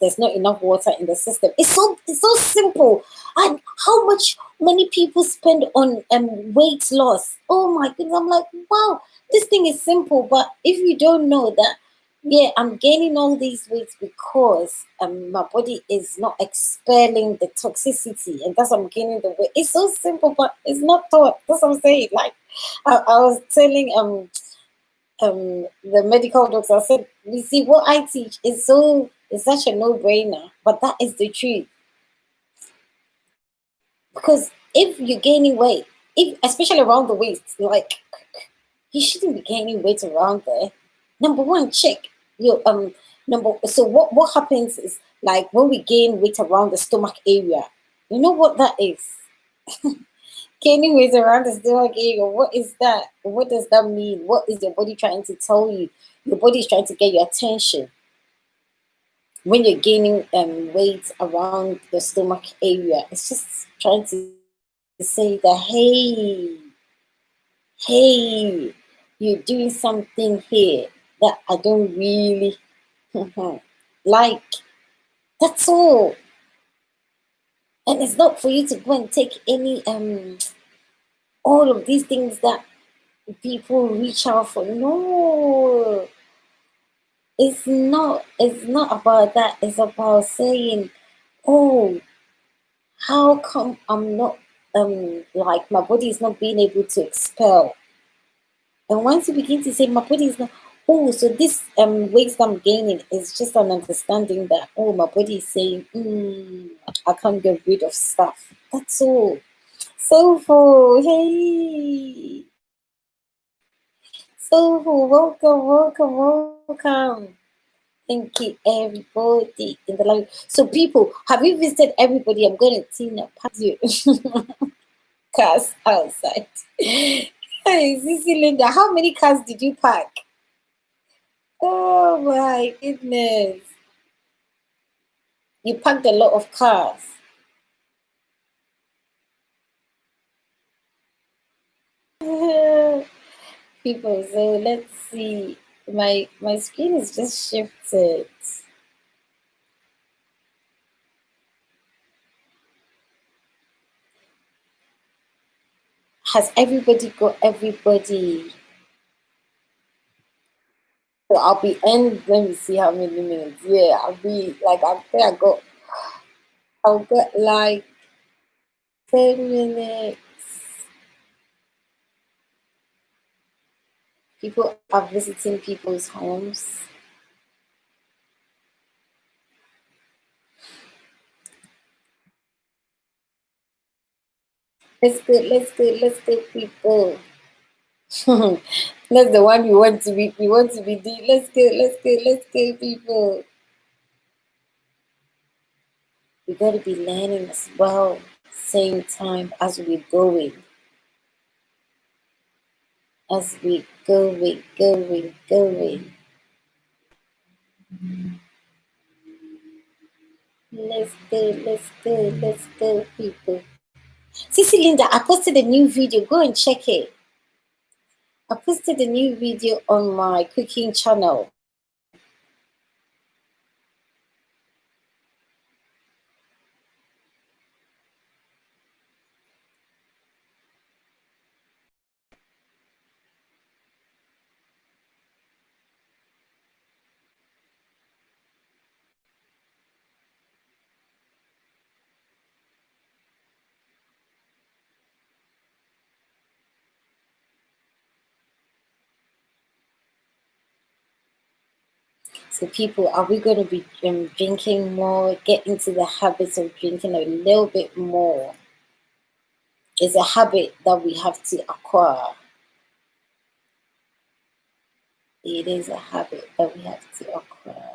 there's not enough water in the system. It's so simple. And how much money people spend on weight loss. Oh my goodness, I'm like, wow, this thing is simple. But if you don't know that, yeah, I'm gaining all these weights because my body is not expelling the toxicity, and that's why I'm gaining the weight. It's so simple, but it's not taught. That's what I'm saying. Like I was telling the medical doctor, I said, you see, what I teach is such a no-brainer, but that is the truth. Because if you're gaining weight, if especially around the waist, like you shouldn't be gaining weight around there. Number one, check your number. So what happens is like when we gain weight around the stomach area, you know what that is? Gaining weight around the stomach area. What is that? What does that mean? What is your body trying to tell you? Your body is trying to get your attention when you're gaining weight around the stomach area. It's just trying to say that hey, you're doing something here that I don't really like. That's all. And it's not for you to go and take any all of these things that people reach out for. No, it's not about that. It's about saying, oh, how come I'm not like my body is not being able to expel. And once you begin to say my body is not, oh, so this weight I'm gaining is just an understanding that, oh, my body is saying, I can't get rid of stuff. That's all. Soulful, hey, Soulful, welcome. Thank you, everybody in the live. So, people, have you visited everybody? I'm going to Tina pass you cars outside. Hey, Sissy Linda, how many cars did you pack? Oh my goodness. You packed a lot of cars. People, so let's see. My screen is just shifted. Has everybody got everybody? So I'll be end. Let me see how many minutes. Yeah, I'll be like I think I'll get like 10 minutes. People are visiting people's homes. Let's go, people. That's the one we want to be. We want to be doing. Let's go, people. We got to be learning as well, same time as we're going. As we going. Let's go, people. Sissy Linda, I posted a new video. Go and check it. I posted a new video on my cooking channel. So, people, are we going to be drinking more? Get into the habits of drinking a little bit more. It's a habit that we have to acquire. It is a habit that we have to acquire.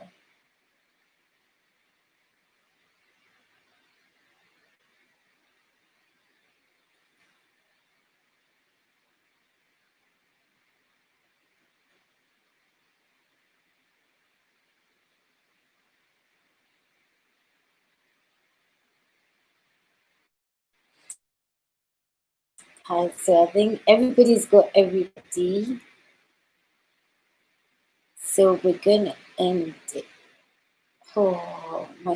So I think everybody's got everybody. So we're gonna end it. Oh, my